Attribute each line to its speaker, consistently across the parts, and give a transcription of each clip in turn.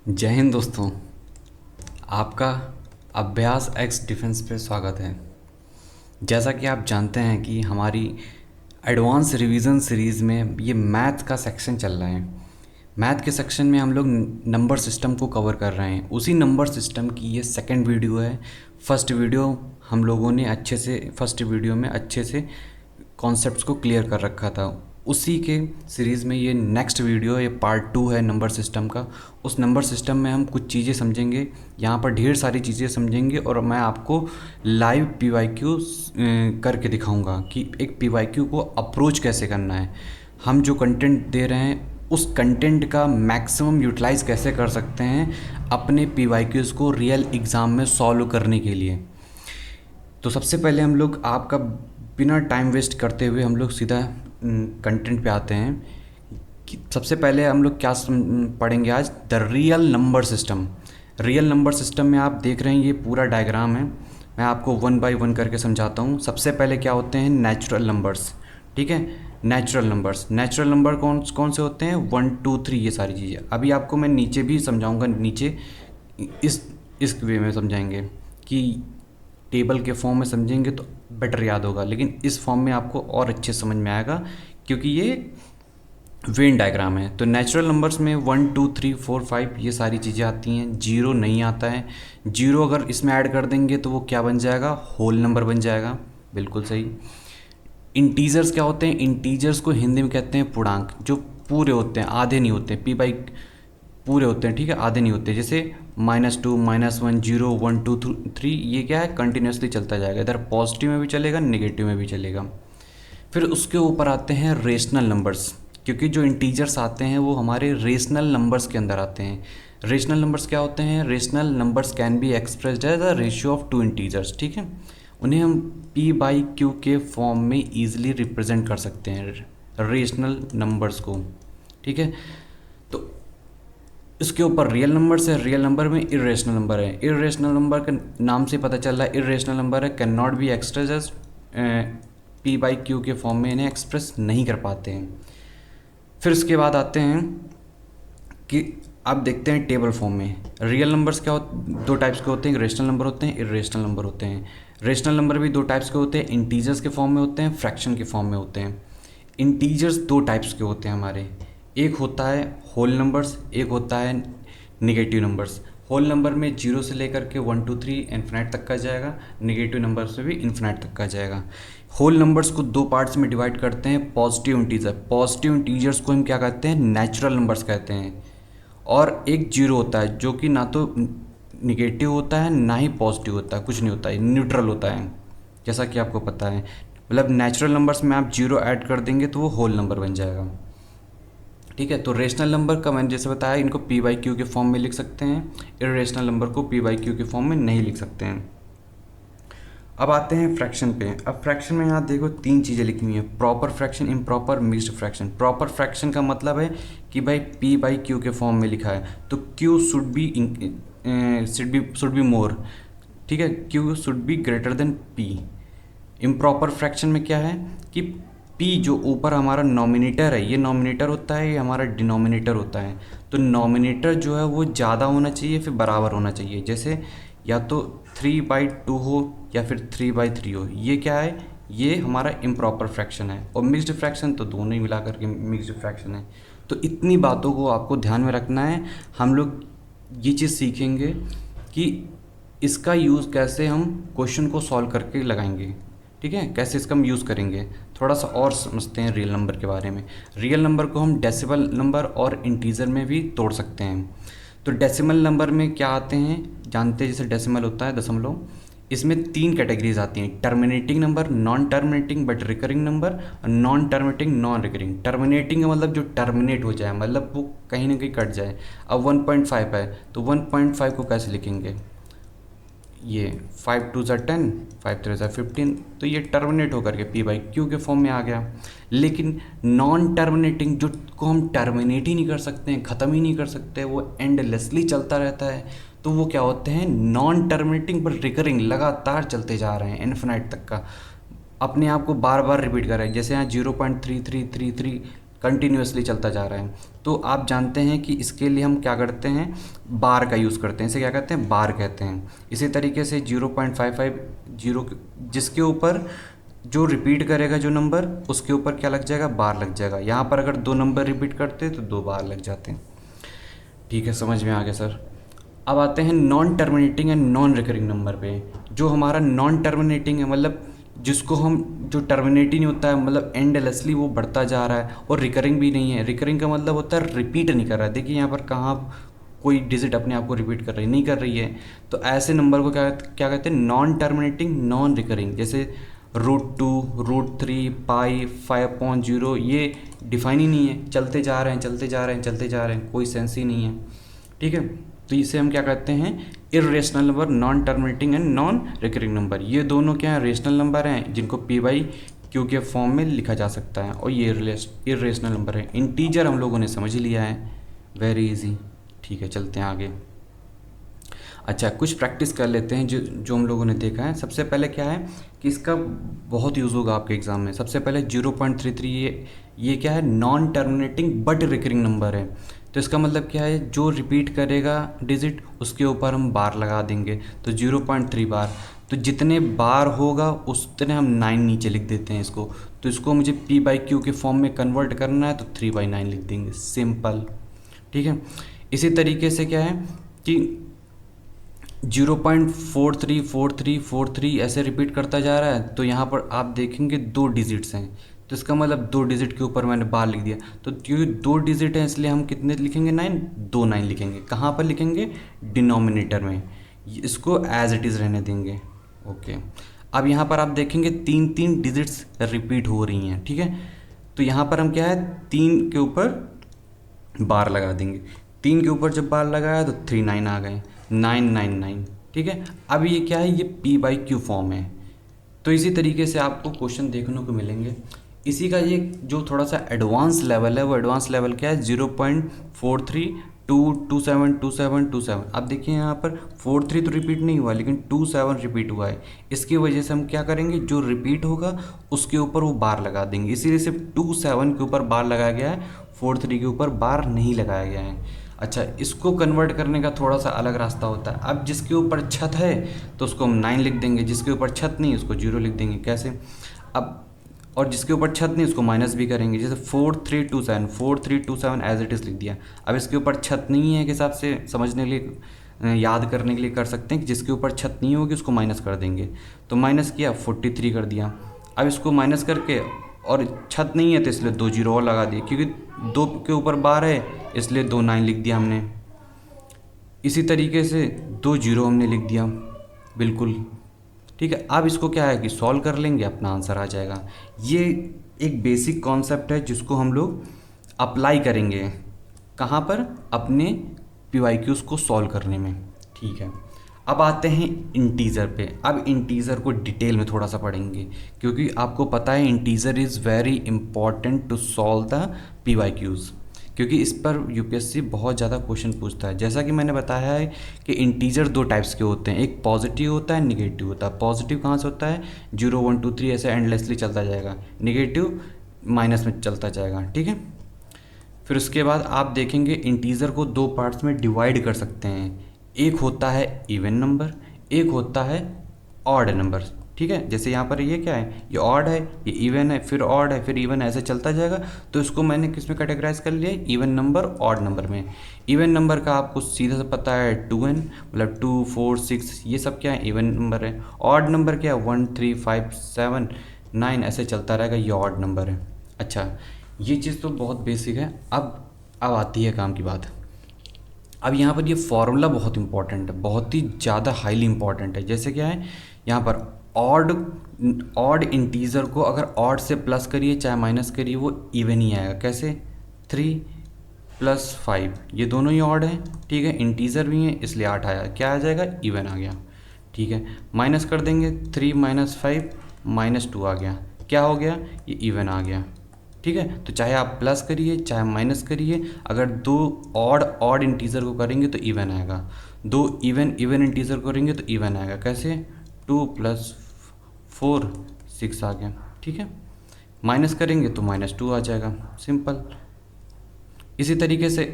Speaker 1: जय हिंद दोस्तों। आपका अभ्यास एक्स डिफेंस पे स्वागत है। जैसा कि आप जानते हैं कि हमारी एडवांस रिवीजन सीरीज़ में ये मैथ का सेक्शन चल रहा है। मैथ के सेक्शन में हम लोग नंबर सिस्टम को कवर कर रहे हैं। उसी नंबर सिस्टम की ये सेकंड वीडियो है। फर्स्ट वीडियो में अच्छे से कॉन्सेप्ट्स को क्लियर कर रखा था। उसी के सीरीज़ में ये नेक्स्ट वीडियो, ये पार्ट 2 है नंबर सिस्टम का। उस नंबर सिस्टम में हम कुछ चीज़ें समझेंगे, यहाँ पर ढेर सारी चीज़ें समझेंगे और मैं आपको लाइव पीवाईक्यू करके दिखाऊंगा कि एक पीवाईक्यू को अप्रोच कैसे करना है। हम जो कंटेंट दे रहे हैं उस कंटेंट का मैक्सिमम यूटिलाइज़ कैसे कर सकते हैं अपने पीवाईक्यूज़ को रियल एग्ज़ाम में सॉल्व करने के लिए। तो सबसे पहले हम लोग आपका बिना टाइम वेस्ट करते हुए हम लोग सीधा कंटेंट पे आते हैं कि सबसे पहले हम लोग क्या पढ़ेंगे आज, the real number system. Real number system में आप देख रहे हैं ये पूरा डायग्राम है। मैं आपको वन बाय वन करके समझाता हूँ। सबसे पहले क्या होते हैं, नेचुरल नंबर्स। ठीक है, नेचुरल नंबर कौन कौन से होते हैं, 1 2 3, ये सारी चीज़ें अभी आपको मैं नीचे भी समझाऊंगा। नीचे इस वे में समझाएंगे कि टेबल के फॉर्म में समझेंगे तो बेटर याद होगा, लेकिन इस फॉर्म में आपको और अच्छे समझ में आएगा क्योंकि ये वेन डायग्राम है। तो नेचुरल नंबर्स में 1 2 3 4 5 ये सारी चीज़ें आती हैं। जीरो नहीं आता है। जीरो अगर इसमें ऐड कर देंगे तो वो क्या बन जाएगा, होल नंबर बन जाएगा। बिल्कुल सही। इंटीजर्स क्या होते हैं, इंटीजर्स को हिंदी में कहते हैं पूर्णांक, जो पूरे होते हैं, आधे नहीं होते। पी बाई पूरे होते हैं, ठीक है, आधे नहीं होते। जैसे -2 -1 0 1 2 3, ये क्या है, कंटिन्यूसली चलता जाएगा। इधर पॉजिटिव में भी चलेगा, नेगेटिव में भी चलेगा। फिर उसके ऊपर आते हैं रेशनल नंबर्स, क्योंकि जो इंटीजर्स आते हैं वो हमारे रेशनल नंबर्स के अंदर आते हैं। रेशनल नंबर्स क्या होते हैं, rational numbers can be expressed as a ratio of two integers. ठीक है, उन्हें हम p/q के फॉर्म में ईजिली रिप्रेजेंट कर सकते हैं, रेशनल नंबर्स को। ठीक है, तो इसके ऊपर रियल नंबर्स है। रियल नंबर में इरेशनल नंबर है। इरेशनल नंबर के नाम से पता चल रहा है इरेशनल नंबर है, can not be express as p/q के फॉर्म में इन्हें एक्सप्रेस नहीं कर पाते हैं। फिर उसके बाद आते हैं कि आप देखते हैं टेबल फॉर्म में रियल नंबर्स क्या दो टाइप्स के होते हैं, रेशनल नंबर होते हैं, इरेशनल नंबर होते हैं। रेशनल नंबर भी दो टाइप्स के होते हैं, इंटीजर्स के फॉर्म में होते हैं, फ्रैक्शन के फॉर्म में होते हैं। इंटीजर्स दो टाइप्स के होते हैं हमारे, एक होता है होल नंबर्स, एक होता है निगेटिव नंबर्स। होल नंबर में 0 से लेकर के 1 2 3 इन्फिनाइट तक का जाएगा, निगेटिव नंबर्स में भी इन्फिनाइट तक का जाएगा। होल नंबर्स को दो पार्ट्स में डिवाइड करते हैं, पॉजिटिव इंटीजर। पॉजिटिव इंटीजर्स को हम क्या कहते हैं, नेचुरल नंबर्स कहते हैं। और एक जीरो होता है जो कि ना तो निगेटिव होता है ना ही पॉजिटिव होता है, कुछ नहीं होता है, न्यूट्रल होता है, जैसा कि आपको पता है। मतलब नेचुरल नंबर्स में आप जीरो ऐड कर देंगे तो वो होल नंबर बन जाएगा। ठीक है, तो रेशनल नंबर का मैंने जैसे बताया, इनको p/q के फॉर्म में लिख सकते हैं, इरेशनल नंबर को p/q के फॉर्म में नहीं लिख सकते हैं। अब आते हैं फ्रैक्शन पे। अब फ्रैक्शन में यहाँ देखो तीन चीज़ें लिखी हुई हैं, proper fraction, improper, mixed fraction. Proper fraction का मतलब है कि भाई p/q के फॉर्म में लिखा है तो q शुड बी मोर। ठीक है, q should be greater than p। Improper fraction में क्या है कि p जो ऊपर हमारा नॉमिनेटर है, ये नॉमिनेटर होता है, ये हमारा डिनोमिनेटर होता है। तो नॉमिनेटर जो है वो ज़्यादा होना चाहिए, फिर बराबर होना चाहिए। जैसे या तो 3/2 हो या फिर 3/3 हो, ये क्या है, ये हमारा इम्प्रॉपर फ्रैक्शन है। और मिक्स्ड फ्रैक्शन तो दोनों ही मिला करके मिक्स्ड फ्रैक्शन है। तो इतनी बातों को आपको ध्यान में रखना है। हम लोग ये चीज़ सीखेंगे कि इसका यूज़ कैसे हम क्वेश्चन को सॉल्व करके लगाएंगे। ठीक है, कैसे इसका हम यूज़ करेंगे, थोड़ा सा और समझते हैं रियल नंबर के बारे में। रियल नंबर को हम डेसिमल नंबर और इंटीजर में भी तोड़ सकते हैं। तो डेसिमल नंबर में क्या आते हैं जानते हैं, जैसे डेसिमल होता है दशमलव, इसमें तीन कैटेगरीज आती हैं, terminating number, non terminating but recurring number, और non terminating non recurring. Terminating का मतलब जो टर्मिनेट हो जाए, मतलब वो कहीं ना कहीं कट जाए। अब 1.5 है तो 1.5 को कैसे लिखेंगे, ये 5 2 10, 5 3 15, तो ये टर्मिनेट होकर के p/q के फॉर्म में आ गया। लेकिन नॉन टर्मिनेटिंग जो को हम टर्मिनेट ही नहीं कर सकते हैं, ख़त्म ही नहीं कर सकते, वो एंडलेसली चलता रहता है, तो वो क्या होते हैं, नॉन टर्मिनेटिंग बट रिकरिंग, लगातार चलते जा रहे हैं इन्फिनाइट तक का, अपने आप को बार बार रिपीट कर रहे हैं। जैसे यहाँ 0.3333 कंटिन्यूसली चलता जा रहा है। तो आप जानते हैं कि इसके लिए हम क्या करते हैं, बार का यूज़ करते हैं, इसे क्या कहते हैं, बार कहते हैं। इसी तरीके से 0.55 जीरो जिसके ऊपर जो रिपीट करेगा जो नंबर, उसके ऊपर क्या लग जाएगा, बार लग जाएगा। यहाँ पर अगर 2 नंबर रिपीट करते तो 2 बार लग जाते हैं। ठीक है, समझ में आ गया सर। अब आते हैं non terminating and non recurring number पे। जो हमारा नॉन टर्मिनेटिंग है, मतलब जिसको हम, जो टर्मिनेट ही नहीं होता है, मतलब एंडलेसली वो बढ़ता जा रहा है, और रिकरिंग भी नहीं है। रिकरिंग का मतलब होता है रिपीट नहीं कर रहा है। देखिए यहाँ पर कहाँ कोई डिजिट अपने आप को रिपीट कर रही नहीं कर रही है। तो ऐसे नंबर को क्या क्या कहते हैं, नॉन टर्मिनेटिंग नॉन रिकरिंग। जैसे √2, √3, पाई, 5/0, ये डिफाइन ही नहीं है, चलते जा रहे हैं चलते जा रहे हैं चलते जा रहे हैं, कोई सेंस ही नहीं है। ठीक है, तो इसे हम क्या कहते हैं, irrational number, non terminating and non recurring number. ये दोनों क्या है, रेशनल नंबर हैं, जिनको p/q के फॉर्म में लिखा जा सकता है, और ये इर्रेशनल नंबर है। इंटीजर हम लोगों ने समझ लिया है, वेरी इजी। ठीक है, चलते हैं आगे। अच्छा, कुछ प्रैक्टिस कर लेते हैं जो हम लोगों ने देखा है। सबसे पहले क्या है कि इसका बहुत यूज़ होगा आपके एग्ज़ाम में। सबसे पहले 0.33, ये क्या है, non terminating but recurring number है। तो इसका मतलब क्या है, जो रिपीट करेगा डिजिट उसके ऊपर हम बार लगा देंगे। तो 0.3 बार, तो जितने बार होगा उतने हम 9 नीचे लिख देते हैं इसको। तो इसको मुझे p/q के फॉर्म में कन्वर्ट करना है, तो 3/9 लिख देंगे, सिंपल। ठीक है, इसी तरीके से क्या है कि 0.434343 ऐसे रिपीट करता जा रहा है। तो यहाँ पर आप देखेंगे 2 डिजिट्स हैं, तो इसका मतलब 2 डिजिट के ऊपर मैंने बार लिख दिया। तो क्योंकि 2 डिजिट हैं इसलिए हम कितने लिखेंगे, 9, 2 9 लिखेंगे। कहाँ पर लिखेंगे, डिनोमिनेटर में। इसको एज इट इज़ रहने देंगे। ओके, अब यहाँ पर आप देखेंगे 3 डिजिट्स रिपीट हो रही हैं। ठीक है, तो यहाँ पर हम क्या है, 3 के ऊपर बार लगा देंगे। 3 के ऊपर जब बार लगाया तो 3 9 आ गए, 999। ठीक है, अब ये क्या है, ये p/q फॉर्म है। तो इसी तरीके से आपको क्वेश्चन देखने को मिलेंगे। इसी का ये जो थोड़ा सा एडवांस लेवल है, वो एडवांस लेवल क्या है, 0.4322727227। अब देखिए यहाँ पर 43 तो रिपीट नहीं हुआ, लेकिन 27 रिपीट हुआ है। इसकी वजह से हम क्या करेंगे, जो रिपीट होगा उसके ऊपर वो बार लगा देंगे। इसीलिए सिर्फ 27 के ऊपर बार लगाया गया है, 43 के ऊपर बार नहीं लगाया गया है। अच्छा, इसको कन्वर्ट करने का थोड़ा सा अलग रास्ता होता है। अब जिसके ऊपर छत है तो उसको हम 9 लिख देंगे, जिसके ऊपर छत नहीं उसको 0 लिख देंगे। कैसे, अब और जिसके ऊपर छत नहीं उसको माइनस भी करेंगे। जैसे 4327 एज इट इज़ लिख दिया। अब इसके ऊपर छत नहीं है के हिसाब से समझने के लिए, याद करने के लिए कर सकते हैं कि जिसके ऊपर छत नहीं होगी उसको माइनस कर देंगे। तो माइनस किया, 43 कर दिया। अब इसको माइनस करके, और छत नहीं है तो इसलिए 2 0 और लगा दिए, क्योंकि 2 के ऊपर बार है इसलिए 2 9 लिख दिया हमने। इसी तरीके से 2 0 हमने लिख दिया, बिल्कुल। ठीक है, अब इसको क्या है कि सॉल्व कर लेंगे, अपना आंसर आ जाएगा। ये एक बेसिक कॉन्सेप्ट है जिसको हम लोग अप्लाई करेंगे कहाँ पर, अपने p/qs को सॉल्व करने में। ठीक है, अब आते हैं इंटीज़र पे। अब इंटीज़र को डिटेल में थोड़ा सा पढ़ेंगे, क्योंकि आपको पता है integer is very important to solve the p/qs, क्योंकि इस पर यूपीएससी बहुत ज़्यादा क्वेश्चन पूछता है। जैसा कि मैंने बताया है कि इंटीजर 2 टाइप्स के होते हैं, एक पॉजिटिव होता है, निगेटिव होता है। पॉजिटिव कहाँ से होता है, 0 1 2 3 ऐसे एंडलेसली चलता जाएगा, निगेटिव माइनस में चलता जाएगा। ठीक है, फिर उसके बाद आप देखेंगे इंटीजर को 2 पार्ट्स में डिवाइड कर सकते हैं। एक होता है इवन नंबर, एक होता है ऑड नंबर। ठीक है, जैसे यहाँ पर ये क्या है, ये ऑड है, ये इवन है, फिर ऑड है, फिर इवन, ऐसे चलता जाएगा। तो इसको मैंने किस में कैटेगराइज कर लिया, इवन नंबर, ऑड नंबर में। इवन नंबर का आपको सीधा सा पता है 2n, मतलब 2 4 6, ये सब क्या है, इवन नंबर है। ऑड नंबर क्या है, 1 3 5 7 9 ऐसे चलता रहेगा, ये ऑड नंबर है। अच्छा, ये चीज़ तो बहुत बेसिक है। अब आती है काम की बात। अब यहाँ पर ये फॉर्मूला बहुत इंपॉर्टेंट है, बहुत ही ज़्यादा हाईली इंपॉर्टेंट है। जैसे क्या है, यहाँ पर ऑड इंटीजर को अगर ऑड से प्लस करिए चाहे माइनस करिए वो इवन ही आएगा। कैसे, 3 + 5, ये दोनों ही ऑड हैं। ठीक है, इंटीजर भी हैं इसलिए 8 आया, क्या आ जाएगा, इवन आ गया। ठीक है, माइनस कर देंगे, 3 - 5 -2 आ गया, क्या हो गया, ये इवन आ गया। ठीक है, तो चाहे आप प्लस करिए चाहे माइनस करिए, अगर 2 ऑड इंटीजर को करेंगे तो इवन आएगा, 2 इवन इंटीजर को करेंगे तो इवन आएगा। कैसे, 2 + 4 6 आ गया। ठीक है, माइनस करेंगे तो -2 आ जाएगा, सिंपल। इसी तरीके से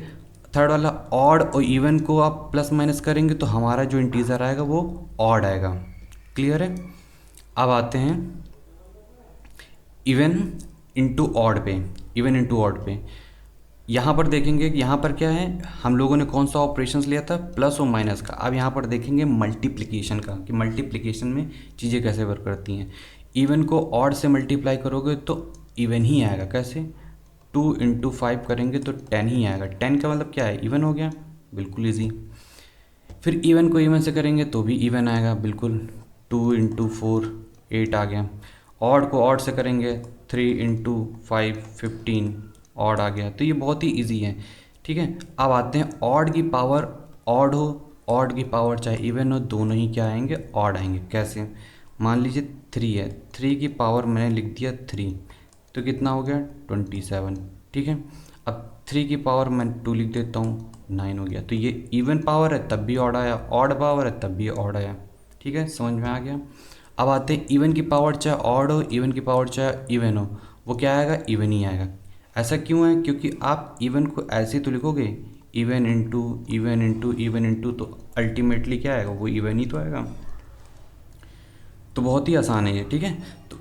Speaker 1: थर्ड वाला ऑड और इवन को आप प्लस माइनस करेंगे तो हमारा जो इंटीजर आएगा वो ऑड आएगा। क्लियर है। अब आते हैं इवन इंटू ऑड पे। इवन इंटू ऑड पे यहाँ पर देखेंगे कि यहाँ पर क्या है, हम लोगों ने कौन सा ऑपरेशंस लिया था, प्लस और माइनस का। अब यहाँ पर देखेंगे मल्टीप्लिकेशन का, कि मल्टीप्लिकेशन में चीज़ें कैसे वर्क करती हैं। इवन को ऑड से मल्टीप्लाई करोगे तो इवन ही आएगा। कैसे, 2 × 5 करेंगे तो 10 ही आएगा। 10 का मतलब क्या है, इवन हो गया, बिल्कुल ईजी। फिर इवन को इवन से करेंगे तो भी इवन आएगा, बिल्कुल। 2 × 4 8 आ गया। ऑड को ऑड से करेंगे 3 × 5 15 ऑड आ गया। तो ये बहुत ही इजी है, ठीक है। अब आते हैं ऑड की पावर ऑड हो, ऑड की पावर चाहे इवन हो, दोनों ही क्या आएंगे, ऑड आएंगे। कैसे, मान लीजिए 3 है, 3 की पावर मैंने लिख दिया 3, तो कितना हो गया 27, ठीक है। अब 3 की पावर मैं 2 लिख देता हूँ, 9 हो गया। तो ये इवन पावर है तब भी ऑड आया, ऑड पावर है तब भी ऑड आया, ठीक है, समझ में आ गया। अब आते हैं इवन की पावर चाहे ऑड हो, इवन की पावर चाहे इवन हो, वो क्या आएगा, इवन ही आएगा। ऐसा क्यों है, क्योंकि आप इवन को ऐसे तो लिखोगे, even into even into even into, तो अल्टीमेटली क्या आएगा, वो इवन ही तो आएगा। तो बहुत ही आसान है ये, ठीक है। तो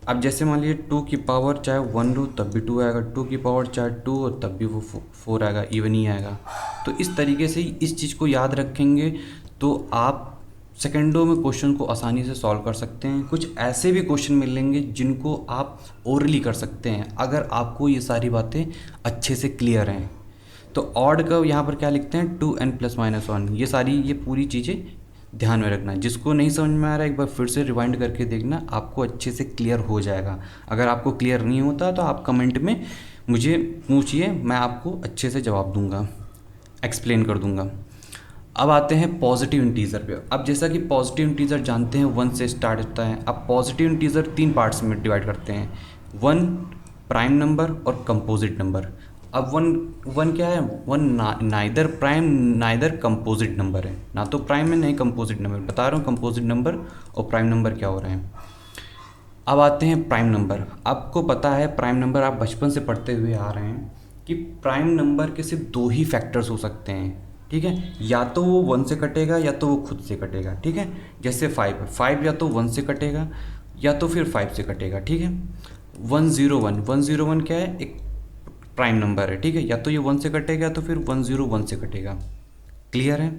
Speaker 1: अब जैसे मान लीजिए 2 की पावर चाहे 1 लो तब भी 2 आएगा, 2 की पावर चाहे 2 हो तब भी वो 4 आएगा, इवन ही आएगा। तो इस तरीके से इस चीज़ को याद रखेंगे तो आप सेकेंडों में क्वेश्चन को आसानी से सॉल्व कर सकते हैं। कुछ ऐसे भी क्वेश्चन मिलेंगे जिनको आप ओरली कर सकते हैं, अगर आपको ये सारी बातें अच्छे से क्लियर हैं। तो ऑड का यहाँ पर क्या लिखते हैं, 2n + -1। ये पूरी चीज़ें ध्यान में रखना। जिसको नहीं समझ में आ रहा है एक बार फिर से रिवाइंड करके देखना, आपको अच्छे से क्लियर हो जाएगा। अगर आपको क्लियर नहीं होता तो आप कमेंट में मुझे पूछिए, मैं आपको अच्छे से जवाब दूंगा, एक्सप्लेन कर दूंगा। अब आते हैं पॉजिटिव इंटीजर पे। अब जैसा कि पॉजिटिव इंटीजर जानते हैं 1 से स्टार्ट होता है। अब पॉजिटिव इंटीजर 3 पार्ट्स में डिवाइड करते हैं, 1 प्राइम नंबर और कंपोजिट नंबर। अब वन क्या है, 1 neither prime neither composite number है, ना तो प्राइम है नहीं कंपोजिट नंबर। बता रहा हूँ कंपोजिट नंबर और प्राइम नंबर क्या हो रहे हैं। अब आते हैं प्राइम नंबर। आपको पता है प्राइम नंबर, आप बचपन से पढ़ते हुए आ रहे हैं कि प्राइम नंबर के सिर्फ 2 ही फैक्टर्स हो सकते हैं, ठीक है। या तो वो 1 से कटेगा या तो वो खुद से कटेगा, ठीक है। जैसे 5 या तो 1 से कटेगा या तो फिर 5 से कटेगा, ठीक है। 101 क्या है, एक प्राइम नंबर है, ठीक है। या तो ये 1 से कटेगा तो फिर 101 से कटेगा। क्लियर है,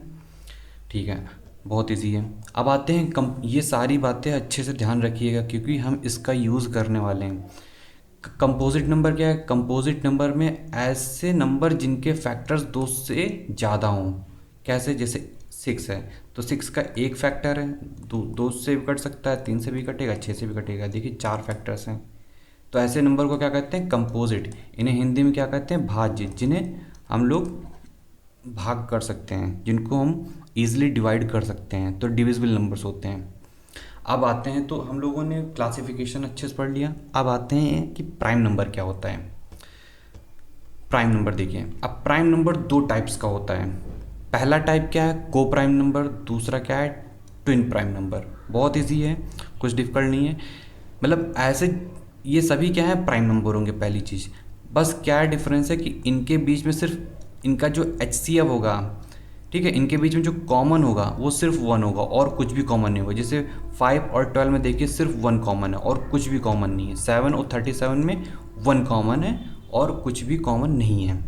Speaker 1: ठीक है, बहुत इजी है। अब आते हैं ये सारी बातें अच्छे से ध्यान रखिएगा क्योंकि हम इसका यूज़ करने वाले हैं। कंपोजिट नंबर क्या है, कंपोजिट नंबर में ऐसे नंबर जिनके फैक्टर्स 2 से ज़्यादा हों। कैसे, जैसे 6 है तो 6 का एक फैक्टर है, 2 से भी कट सकता है, 3 से भी कटेगा, 6 से भी कटेगा। देखिए 4 फैक्टर्स हैं। तो ऐसे नंबर को क्या कहते हैं, कंपोजिट। इन्हें हिंदी में क्या कहते हैं, भाज्य, जिन्हें हम लोग भाग कर सकते हैं, जिनको हम ईजिली डिवाइड कर सकते हैं, तो डिविजिबल नंबर्स होते हैं। अब आते हैं, तो हम लोगों ने क्लासिफिकेशन अच्छे से पढ़ लिया। अब आते हैं कि प्राइम नंबर क्या होता है। प्राइम नंबर देखिए, अब प्राइम नंबर 2 टाइप्स का होता है। पहला टाइप क्या है, को प्राइम नंबर। दूसरा क्या है, ट्विन प्राइम नंबर। बहुत इजी है, कुछ डिफिकल्ट नहीं है। मतलब ऐसे ये सभी क्या है, प्राइम नंबर होंगे। पहली चीज़, बस क्या डिफरेंस है कि इनके बीच में सिर्फ इनका जो HCF होगा, ठीक है, इनके बीच में जो कॉमन होगा वो सिर्फ 1 होगा और कुछ भी कॉमन नहीं होगा। जैसे 5 और 12 में देखिए सिर्फ 1 कॉमन है और कुछ भी कॉमन नहीं है। 7 और 37 में 1 कॉमन है और कुछ भी कॉमन नहीं है।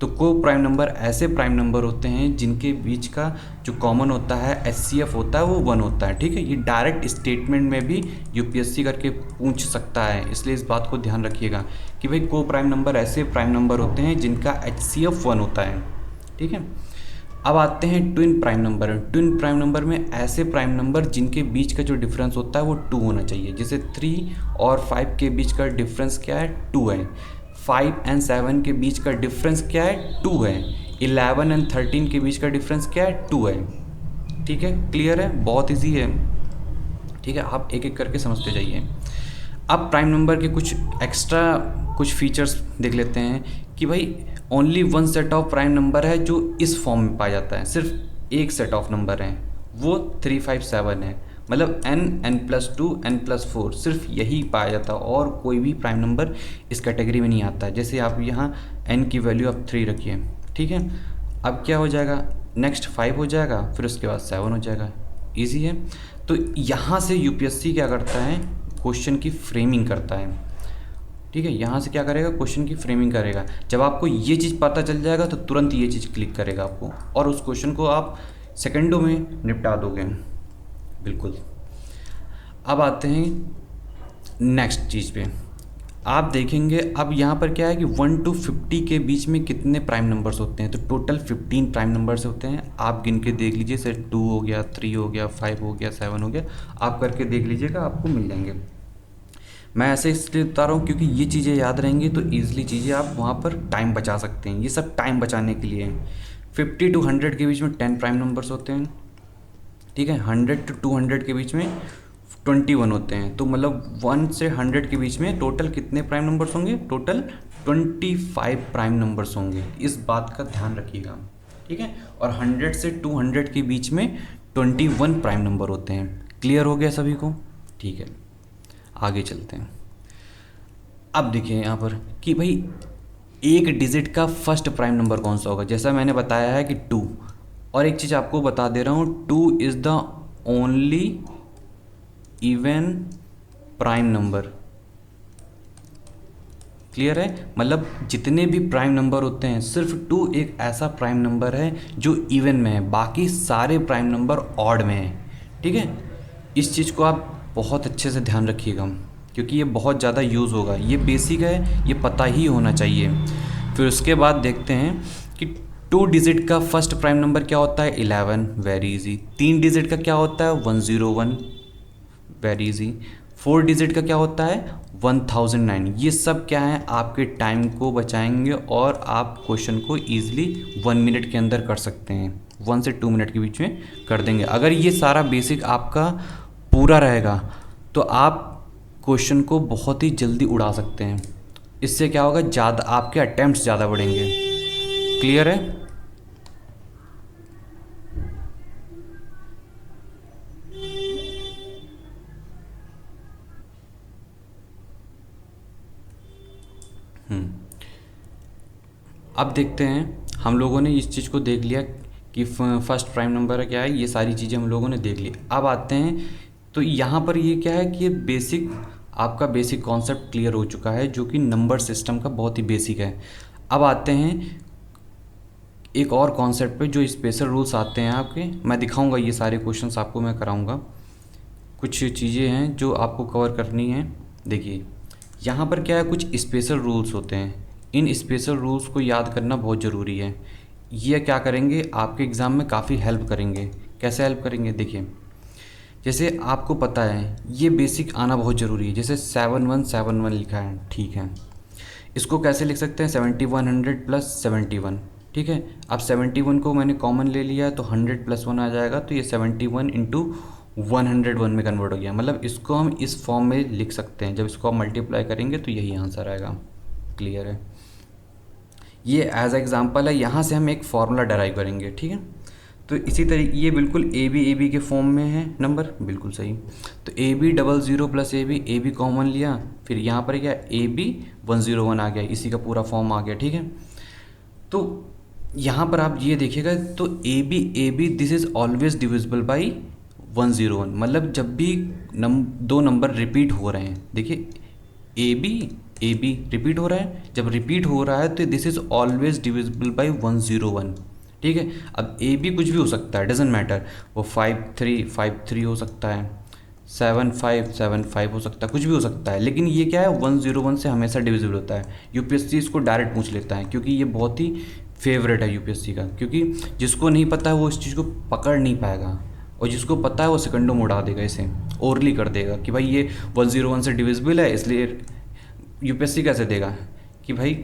Speaker 1: तो को प्राइम नंबर ऐसे प्राइम नंबर होते हैं जिनके बीच का जो कॉमन होता है, HCF होता है, वो 1 होता है, ठीक है। ये डायरेक्ट स्टेटमेंट में भी UPSC करके पूछ सकता है, इसलिए इस बात को ध्यान रखिएगा कि भाई को प्राइम नंबर ऐसे प्राइम नंबर होते हैं जिनका HCF 1 होता है, ठीक है। अब आते हैं twin prime number. Twin prime number में ऐसे प्राइम नंबर जिनके बीच का जो डिफरेंस होता है वो 2 होना चाहिए। जैसे 3 और 5 के बीच का डिफरेंस क्या है, 2 है। 5 और 7 के बीच का डिफरेंस क्या है, 2 है। 11 और 13 के बीच का डिफरेंस क्या है, 2 है, ठीक है। क्लियर है, बहुत ईजी है, ठीक है। आप एक एक करके समझते जाइए। अब प्राइम नंबर के कुछ एक्स्ट्रा कुछ फीचर्स देख लेते हैं कि भाई only 1 set of prime number है जो इस फॉर्म में पाया जाता है। सिर्फ एक सेट ऑफ नंबर है, वो 357 है। मतलब n+2 n+4 सिर्फ यही पाया जाता है और कोई भी प्राइम नंबर इस कैटेगरी में नहीं आता है। जैसे आप यहाँ n की वैल्यू आप 3 रखिए, ठीक है। अब क्या हो जाएगा, नेक्स्ट 5 हो जाएगा, फिर उसके बाद 7 हो जाएगा। ईजी है। तो यहाँ से यूपीएससी क्या करता है, क्वेश्चन की फ्रेमिंग करता है, ठीक है। यहाँ से क्या करेगा, क्वेश्चन की फ्रेमिंग करेगा। जब आपको ये चीज़ पता चल जाएगा तो तुरंत ये चीज़ क्लिक करेगा आपको, और उस क्वेश्चन को आप सेकंडों में निपटा दोगे, बिल्कुल। अब आते हैं नेक्स्ट चीज़ पे। आप देखेंगे अब यहाँ पर क्या है कि 1 to 50 के बीच में कितने प्राइम नंबर्स होते हैं, तो टोटल 15 प्राइम नंबर्स होते हैं। आप गिन के देख लीजिए, सर 2 हो गया, 3 हो गया, 5 हो गया, 7 हो गया, आप करके देख लीजिएगा, आपको मिल जाएंगे। मैं ऐसे इसलिए बता रहा हूँ क्योंकि ये चीज़ें याद रहेंगी तो ईजिली चीज़ें आप वहाँ पर टाइम बचा सकते हैं। ये सब टाइम बचाने के लिए है। 50 to 100 के बीच में 10 प्राइम नंबर्स होते हैं, ठीक है। 100 to 200 के बीच में 21 होते हैं। तो मतलब 1 से 100 के बीच में टोटल कितने प्राइम नंबर्स होंगे, टोटल 25 प्राइम नंबर्स होंगे। इस बात का ध्यान रखिएगा, ठीक है। और 100 से 200 के बीच में 21 प्राइम नंबर होते हैं। क्लियर हो गया सभी को, ठीक है। आगे चलते हैं। अब देखिए यहाँ पर कि भाई एक डिजिट का फर्स्ट प्राइम नंबर कौन सा होगा। जैसा मैंने बताया है कि 2, और एक चीज़ आपको बता दे रहा हूँ, 2 is the only even prime number. Clear है, मतलब जितने भी प्राइम नंबर होते हैं सिर्फ 2 एक ऐसा प्राइम नंबर है जो इवन में है, बाकी सारे प्राइम नंबर ऑड में है, ठीक है। इस चीज़ को आप बहुत अच्छे से ध्यान रखिएगा क्योंकि ये बहुत ज़्यादा यूज़ होगा। ये बेसिक है, ये पता ही होना चाहिए। फिर उसके बाद देखते हैं कि 2 डिजिट का फर्स्ट प्राइम नंबर क्या होता है, 11, वेरी इजी। 3 डिजिट का क्या होता है, 101, वेरी इजी। 4 डिजिट का क्या होता है, 1009। ये सब क्या है, आपके टाइम को बचाएंगे और आप क्वेश्चन को ईजिली 1 मिनट के अंदर कर सकते हैं। 1 से 2 मिनट के बीच में कर देंगे। अगर ये सारा बेसिक आपका पूरा रहेगा तो आप क्वेश्चन को बहुत ही जल्दी उड़ा सकते हैं। इससे क्या होगा, ज़्यादा आपके अटेम्प्ट्स ज़्यादा बढ़ेंगे। क्लियर है। अब देखते हैं, हम लोगों ने इस चीज़ को देख लिया कि फर्स्ट प्राइम नंबर क्या है, ये सारी चीज़ें हम लोगों ने देख ली। अब आते हैं तो यहाँ पर ये क्या है कि ये बेसिक, आपका बेसिक कॉन्सेप्ट क्लियर हो चुका है जो कि नंबर सिस्टम का बहुत ही बेसिक है। अब आते हैं एक और कॉन्सेप्ट पे जो स्पेशल रूल्स आते हैं आपके, मैं दिखाऊंगा ये सारे क्वेश्चंस आपको मैं कराऊंगा। कुछ चीज़ें हैं जो आपको कवर करनी है। देखिए यहाँ पर क्या है, कुछ स्पेशल रूल्स होते हैं। इन स्पेशल रूल्स को याद करना बहुत ज़रूरी है। ये क्या करेंगे, आपके एग्ज़ाम में काफ़ी हेल्प करेंगे। कैसे हेल्प करेंगे, देखिए जैसे आपको पता है ये बेसिक आना बहुत ज़रूरी है। जैसे 7171 लिखा है, ठीक है। इसको कैसे लिख सकते हैं, 7100 + 71, ठीक है। अब 71 को मैंने कॉमन ले लिया तो 100 + 1 आ जाएगा, तो ये 71 × 101 में कन्वर्ट हो गया। मतलब इसको हम इस फॉर्म में लिख सकते हैं। जब इसको आप मल्टीप्लाई करेंगे तो यही आंसर आएगा। क्लियर है। ये एज एग्जाम्पल है, यहाँ से हम एक फार्मूला डराइव करेंगे, ठीक है। तो इसी तरीके ये बिल्कुल ए बी के फॉर्म में है नंबर, बिल्कुल सही। तो AB00 + AB कॉमन लिया, फिर यहाँ पर क्या AB101 आ गया, इसी का पूरा फॉर्म आ गया, ठीक है। तो यहाँ पर आप ये देखिएगा तो AB this is always divisible by 101। मतलब जब भी दो नंबर रिपीट हो रहे हैं, देखिए AB रिपीट हो रहा है, जब रिपीट हो रहा है तो this is always divisible by 101, ठीक है। अब AB कुछ भी हो सकता है, डजेंट मैटर, वो 5353 हो सकता है, 7575 हो सकता है, कुछ भी हो सकता है। लेकिन ये क्या है, 101 से हमेशा डिविजिबल होता है। यूपीएससी इसको डायरेक्ट पूछ लेता है क्योंकि ये बहुत ही फेवरेट है यूपीएससी का, क्योंकि जिसको नहीं पता है वो इस चीज़ को पकड़ नहीं पाएगा, और जिसको पता है वो सेकंडों में उड़ा देगा, इसे ओरली कर देगा कि भाई ये 101 से डिविजिबल है। इसलिए यूपीएससी कैसे देगा कि भाई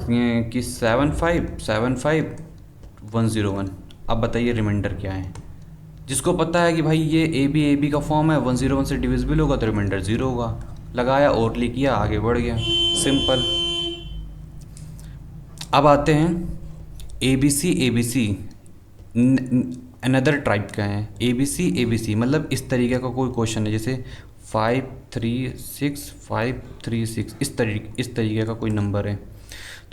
Speaker 1: कि 7575101। अब बताइए रिमाइंडर क्या है। जिसको पता है कि भाई ये AB का फॉर्म है, 101 से डिविजिबल होगा तो रिमाइंडर 0 होगा, लगाया ओरली किया, आगे बढ़ गया, सिंपल। अब आते हैं ABC अनदर टाइप का है, ABC मतलब इस तरीके का कोई क्वेश्चन है, जैसे 536 इस तरीके का कोई नंबर है,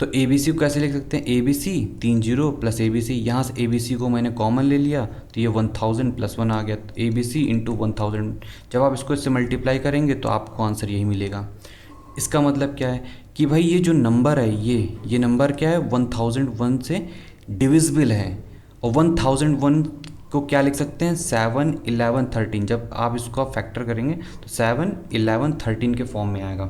Speaker 1: तो ABC को कैसे लिख सकते हैं, ABC 30 प्लस ABC, यहाँ से ABC को मैंने कॉमन ले लिया तो ये 1000 + 1 आ गया, तो ABC × 1000, जब आप इसको इससे मल्टीप्लाई करेंगे तो आपको आंसर यही मिलेगा। इसका मतलब क्या है कि भाई ये जो नंबर है ये नंबर क्या है, 1001 से डिविजिबल है, और 1001 को क्या लिख सकते हैं, 7, 11, 13, जब आप इसको फैक्टर करेंगे तो 7, 11, 13 के फॉर्म में आएगा,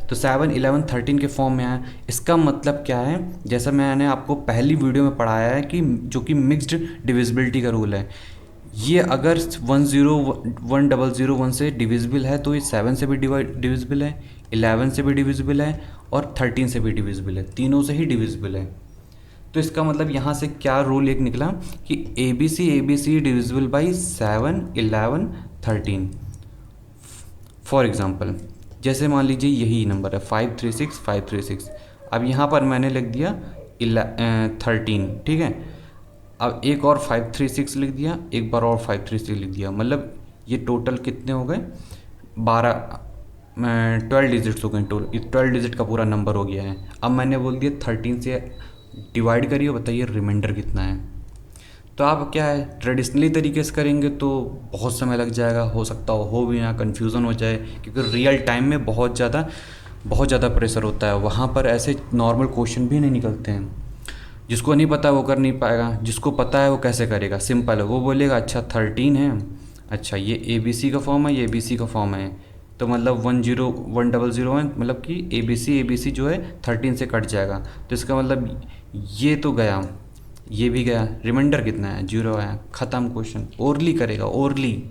Speaker 1: तो 7, 11, 13 के फॉर्म में आया। इसका मतलब क्या है, जैसा मैंने आपको पहली वीडियो में पढ़ाया है कि जो कि मिक्स्ड डिविजिबिलिटी का रूल है, ये अगर 101001 से डिविजिबल है तो ये 7 से भी डिविजिबल है, 11 से भी डिविजिबल है और 13 से भी डिविजिबल है, तीनों से ही डिविजिबल है। तो इसका मतलब यहाँ से क्या रूल एक निकला कि ABC divisible by 7, 11, 13। For example जैसे मान लीजिए यही नंबर है 536, अब यहाँ पर मैंने लिख दिया 13, ठीक है, अब एक और 536 लिख दिया, एक बार और 536 लिख दिया, मतलब ये टोटल कितने हो गए, 12 डिजिट्स हो गए, 12 डिजिट का पूरा नंबर हो गया है। अब मैंने बोल दिया 13 से डिवाइड करिए, बताइए रिमाइंडर कितना है। तो आप क्या है ट्रेडिशनली तरीके से करेंगे तो बहुत समय लग जाएगा, हो सकता हो भी ना कन्फ्यूज़न हो जाए, क्योंकि रियल टाइम में बहुत ज़्यादा प्रेशर होता है, वहाँ पर ऐसे नॉर्मल क्वेश्चन भी नहीं निकलते हैं। जिसको नहीं पता वो कर नहीं पाएगा, जिसको पता है वो कैसे करेगा, सिंपल है, वो बोलेगा अच्छा 13 है, अच्छा ये ABC का फॉर्म है, ये ABC का फॉर्म है, तो मतलब 101001 मतलब कि ABC जो है 13 से कट जाएगा, तो इसका मतलब ये तो गया, ये भी गया, रिमाइंडर कितना है, 0 आया, ख़त्म क्वेश्चन। ओरली करेगा, ओरली,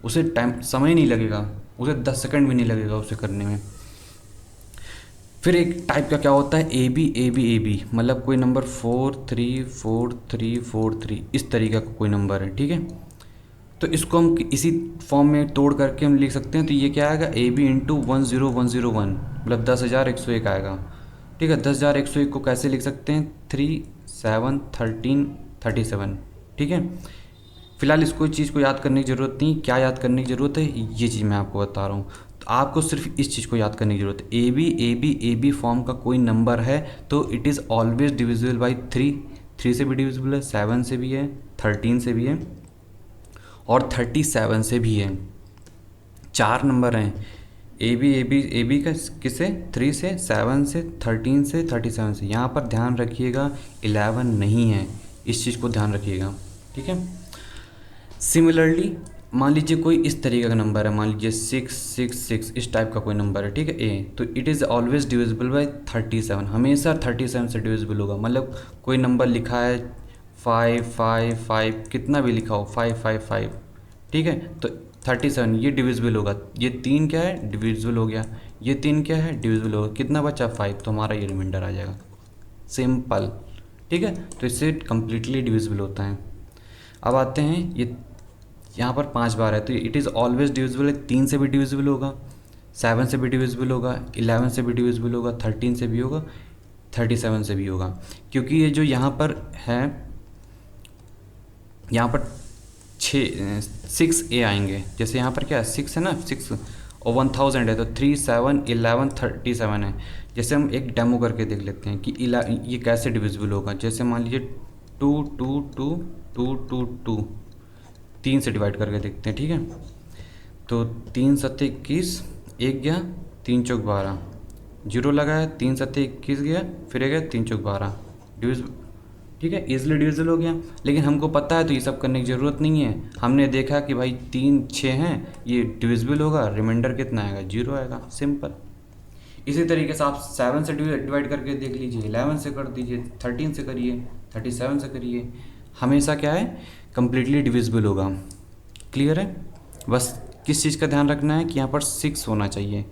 Speaker 1: उसे टाइम समय नहीं लगेगा, उसे 10 सेकंड भी नहीं लगेगा उसे करने में। फिर एक टाइप का क्या होता है AB मतलब कोई नंबर 434343 इस तरीके का कोई नंबर है, ठीक है, तो इसको हम इसी फॉर्म में तोड़ करके हम लिख सकते हैं, तो ये क्या आएगा AB × 10101 मतलब 10,101 आएगा, ठीक है। 10,101 को कैसे लिख सकते हैं, 3, 7, 13, 37, ठीक है। फिलहाल इसको चीज़ को याद करने की ज़रूरत नहीं, क्या याद करने की ज़रूरत है, ये चीज़ मैं आपको बता रहा हूँ, तो आपको सिर्फ इस चीज़ को याद करने की ज़रूरत है, AB फॉर्म का कोई नंबर है तो it is always divisible by 3 से भी डिविजिबल है, 7 से भी है, 13 से भी है और 37 से भी है। 4 नंबर हैं AB का किसे, 3 से, 7 से, 13 से, 37 से। यहाँ पर ध्यान रखिएगा 11 नहीं है, इस चीज़ को ध्यान रखिएगा, ठीक है। सिमिलरली मान लीजिए कोई इस तरीके का नंबर है, मान लीजिए 666 इस टाइप का कोई नंबर है, ठीक है, A, तो it is always divisible by 37, हमेशा 37 से डिविजिबल होगा। मतलब कोई नंबर लिखा है 555 कितना भी लिखा हो 555, ठीक है, तो 37 ये डिविजिबल होगा, ये 3 क्या है डिविजिबल हो गया, ये 3 क्या है डिविजिबल होगा, कितना बचा 5, तो हमारा ये रिमाइंडर आ जाएगा, सिंपल, ठीक है। तो इससे कम्प्लीटली डिविजिबल होता है। अब आते हैं ये यहाँ पर 5 बार है, तो इट इज़ ऑलवेज डिविजिबल है, 3 से भी डिविजिबल होगा, 7 से भी डिविजिबल होगा, 11 से भी डिविजिबल होगा, 13 से भी होगा, 37 से भी होगा, क्योंकि ये जो यहाँ पर है, यहाँ पर 6A आएंगे, जैसे यहाँ पर क्या है 6 है ना, 6 और 1000 है तो 3, 7, 11, 37 है। जैसे हम एक डेमो करके देख लेते हैं कि ये कैसे डिविजिबल होगा। जैसे मान लीजिए 2 2 2 2 2 2 3 से डिवाइड करके देखते हैं, ठीक है। तो 3 7 21 1 गया, 3 चौक 12, 0 लगाया, 3 7 21 गया, फिर गया 3 चौक 12 डिविजिबल, ठीक है, ईजिली डिविजिबल हो गया। लेकिन हमको पता है तो ये सब करने की ज़रूरत नहीं है, हमने देखा कि भाई 3 6 हैं, ये डिविजिबल होगा, रिमाइंडर कितना आएगा 0 आएगा, सिंपल। इसी तरीके से आप 7 से डिवाइड करके देख लीजिए, 11 से कर दीजिए, 13 से करिए, 37 से करिए, हमेशा क्या है कम्प्लीटली डिविजिबल होगा। क्लियर है, बस किस चीज़ का ध्यान रखना है कि यहाँ पर 6 होना चाहिए,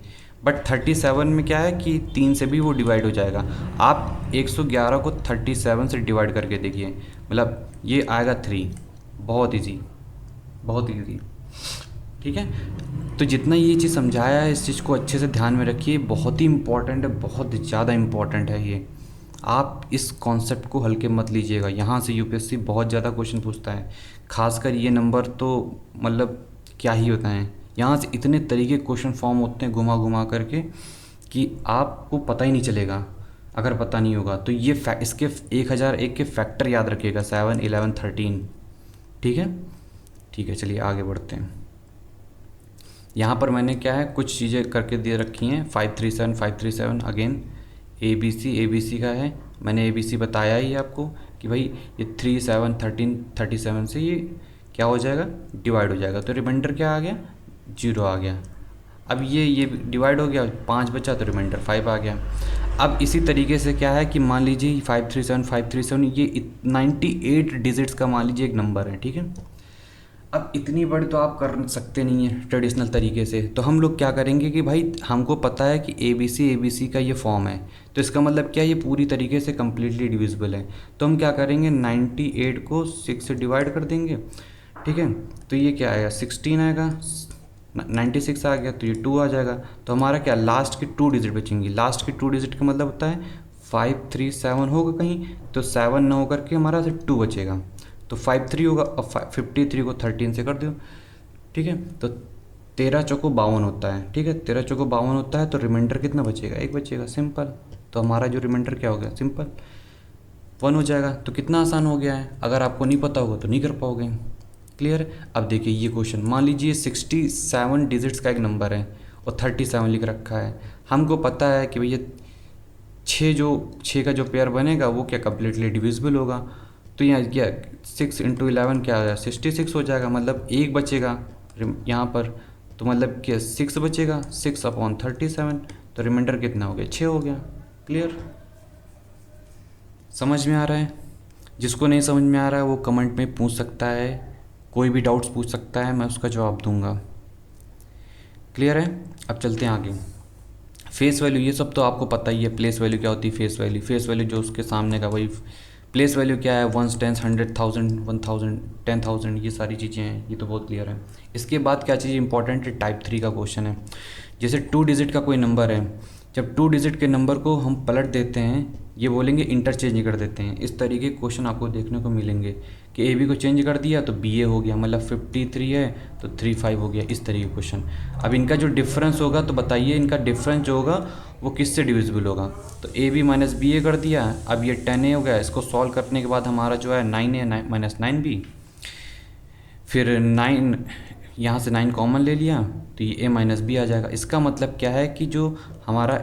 Speaker 1: बट 37 में क्या है कि 3 से भी वो डिवाइड हो जाएगा। आप 111 को 37 से डिवाइड करके देखिए, मतलब ये आएगा 3, बहुत इजी, बहुत इजी, ठीक है। तो जितना ये चीज़ समझाया है इस चीज़ को अच्छे से ध्यान में रखिए, बहुत ही इम्पॉर्टेंट है, बहुत ज़्यादा इम्पॉर्टेंट है ये। आप इस कॉन्सेप्ट को हल्के मत लीजिएगा, यहाँ से यूपीएससी बहुत ज़्यादा क्वेश्चन पूछता है। खासकर ये नंबर तो मतलब क्या ही होता है, यहाँ से इतने तरीके क्वेश्चन फॉर्म होते हैं घुमा घुमा करके कि आपको पता ही नहीं चलेगा अगर पता नहीं होगा। तो ये इसके 1001 के फैक्टर याद रखिएगा, 7, 11, 13। ठीक है, ठीक है, चलिए आगे बढ़ते हैं। यहाँ पर मैंने क्या है कुछ चीज़ें करके दे रखी हैं। 537 537 अगेन ABC का है, मैंने ABC बताया ही आपको कि भाई ये 3 7 13 37 से ये क्या हो जाएगा, डिवाइड हो जाएगा। तो रिमाइंडर क्या आ गया, 0 आ गया। अब ये डिवाइड हो गया, 5 बचा तो रिमाइंडर 5 आ गया। अब इसी तरीके से क्या है कि मान लीजिए 537 ये 98 डिजिट्स का मान लीजिए एक नंबर है, ठीक है। अब इतनी बड़ी तो आप कर सकते नहीं हैं ट्रेडिशनल तरीके से, तो हम लोग क्या करेंगे कि भाई हमको पता है कि ABC का ये फॉर्म है, तो इसका मतलब क्या, ये पूरी तरीके से कम्प्लीटली डिविजिबल है। तो हम क्या करेंगे, 98 को 6 से डिवाइड कर देंगे, ठीक है। तो ये क्या आएगा, 16 आएगा, 96 आ गया तो ये 2 आ जाएगा। तो हमारा क्या, लास्ट की 2 डिजिट बचेंगी। लास्ट की 2 डिजिट का मतलब होता है 537 होगा कहीं, तो 7 ना होकर के हमारा सिर्फ 2 बचेगा, तो 53 होगा। अब 53 को 13 से कर दो, ठीक है। तो 13 चौको 52 होता है, ठीक है। 13 चौको 52 होता है, तो रिमाइंडर कितना बचेगा, 1 बचेगा, सिंपल। तो हमारा जो रिमाइंडर क्या हो गया, सिंपल 1 हो जाएगा। तो कितना आसान हो गया है, अगर आपको नहीं पता होगा तो नहीं कर पाओगे। क्लियर। अब देखिए ये क्वेश्चन, मान लीजिए 67 डिजिट्स का एक नंबर है और 37 लिख रखा है। हमको पता है कि भैया 6 का जो पेयर बनेगा वो क्या कम्प्लीटली डिविजिबल होगा। तो यहाँ क्या 6 × 11 क्या हो जाएगा, 66 हो जाएगा, मतलब 1 बचेगा यहाँ पर। तो मतलब क्या 6 बचेगा, 6/37, तो रिमाइंडर कितना हो गया, 6 हो गया। क्लियर, समझ में आ रहा है। जिसको नहीं समझ में आ रहा है वो कमेंट में पूछ सकता है, कोई भी डाउट्स पूछ सकता है, मैं उसका जवाब दूंगा। क्लियर है। अब चलते हैं आगे। फेस वैल्यू, ये सब तो आपको पता ही है। प्लेस वैल्यू क्या होती है, फेस वैल्यू जो उसके सामने का वही। प्लेस वैल्यू क्या है, 1 10 100 1000 1000 10,000, ये सारी चीज़ें हैं, ये तो बहुत क्लियर है। इसके बाद क्या चीज़ इंपॉर्टेंट है, टाइप 3 का क्वेश्चन है। जैसे 2 डिजिट का कोई नंबर है, जब 2 डिजिट के नंबर को हम पलट देते हैं, ये बोलेंगे इंटरचेंज कर देते हैं। इस तरीके के क्वेश्चन आपको देखने को मिलेंगे कि AB को चेंज कर दिया तो BA हो गया, मतलब 53 है तो 35 हो गया, इस तरीके के क्वेश्चन। अब इनका जो डिफरेंस होगा तो बताइए इनका डिफरेंस जो होगा वो किससे डिविजिबल होगा। तो AB - BA कर दिया, अब ये 10A हो गया। इसको सॉल्व करने के बाद हमारा जो है 9A - 9B, फिर 9 यहाँ से 9 कॉमन ले लिया तो ये A - B आ जाएगा। इसका मतलब क्या है कि जो हमारा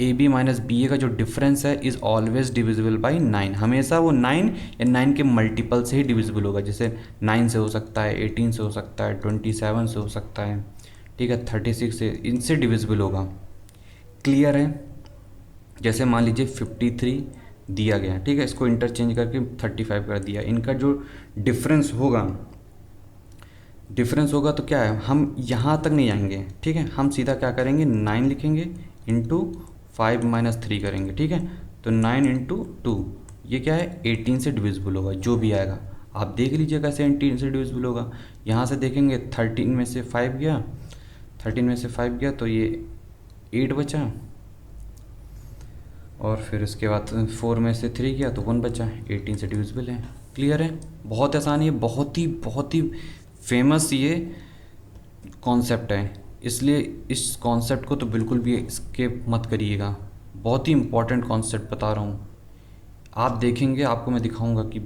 Speaker 1: AB - BA का जो डिफरेंस है इज़ ऑलवेज डिविजिबल बाई 9। हमेशा वो 9 या 9 के मल्टीपल से ही डिविजिबल होगा। जैसे 9 से हो सकता है, 18 से हो सकता है, 27 से हो सकता है, ठीक है, 36 से, इनसे डिविजिबल होगा। क्लियर है। जैसे मान लीजिए 53 दिया गया, ठीक है, इसको इंटरचेंज करके 35 कर दिया। इनका जो डिफरेंस होगा तो क्या है, हम यहाँ तक नहीं आएंगे, ठीक है। हम सीधा क्या करेंगे, 9 लिखेंगे इंटू 5 - 3 करेंगे, ठीक है। तो 9 × 2 ये क्या है, 18 से डिविजिबल होगा जो भी आएगा। आप देख लीजिए कैसे 18 से डिविजिबल होगा। यहाँ से देखेंगे 13 में से 5 गया, 13 में से 5 गया तो ये 8 बचा, और फिर इसके बाद 4 में से 3 गया तो 1 बचा, 18 से डिविजिबल है। क्लियर है। बहुत आसान है, बहुत ही फेमस ये कॉन्सेप्ट है, इसलिए इस कॉन्सेप्ट को तो बिल्कुल भी स्किप मत करिएगा। बहुत ही इंपॉर्टेंट कॉन्सेप्ट बता रहा हूँ। आप देखेंगे, आपको मैं दिखाऊंगा कि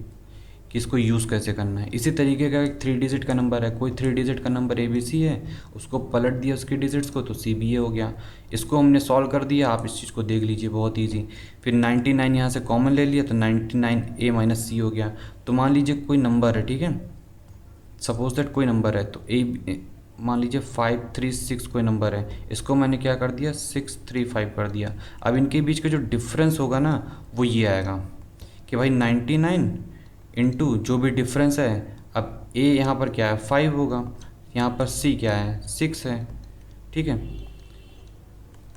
Speaker 1: इसको यूज़ कैसे करना है। इसी तरीके का एक 3 डिजिट का नंबर है, कोई 3 डिजिट का नंबर ABC है, उसको पलट दिया उसकी डिजिट्स को तो CBA हो गया। इसको हमने सॉल्व कर दिया, आप इस चीज़ को देख लीजिए, बहुत ईजी। फिर 99 यहाँ से कॉमन ले लिया तो 99A - C हो गया। तो मान लीजिए कोई नंबर है, ठीक है, सपोज दैट कोई नंबर है, तो मान लीजिए 536 कोई नंबर है, इसको मैंने क्या कर दिया, 635 कर दिया। अब इनके बीच का जो डिफरेंस होगा ना वो ये आएगा कि भाई 99 इंटू जो भी डिफरेंस है, अब A यहाँ पर क्या है 5 होगा, यहाँ पर C क्या है 6 है, ठीक है।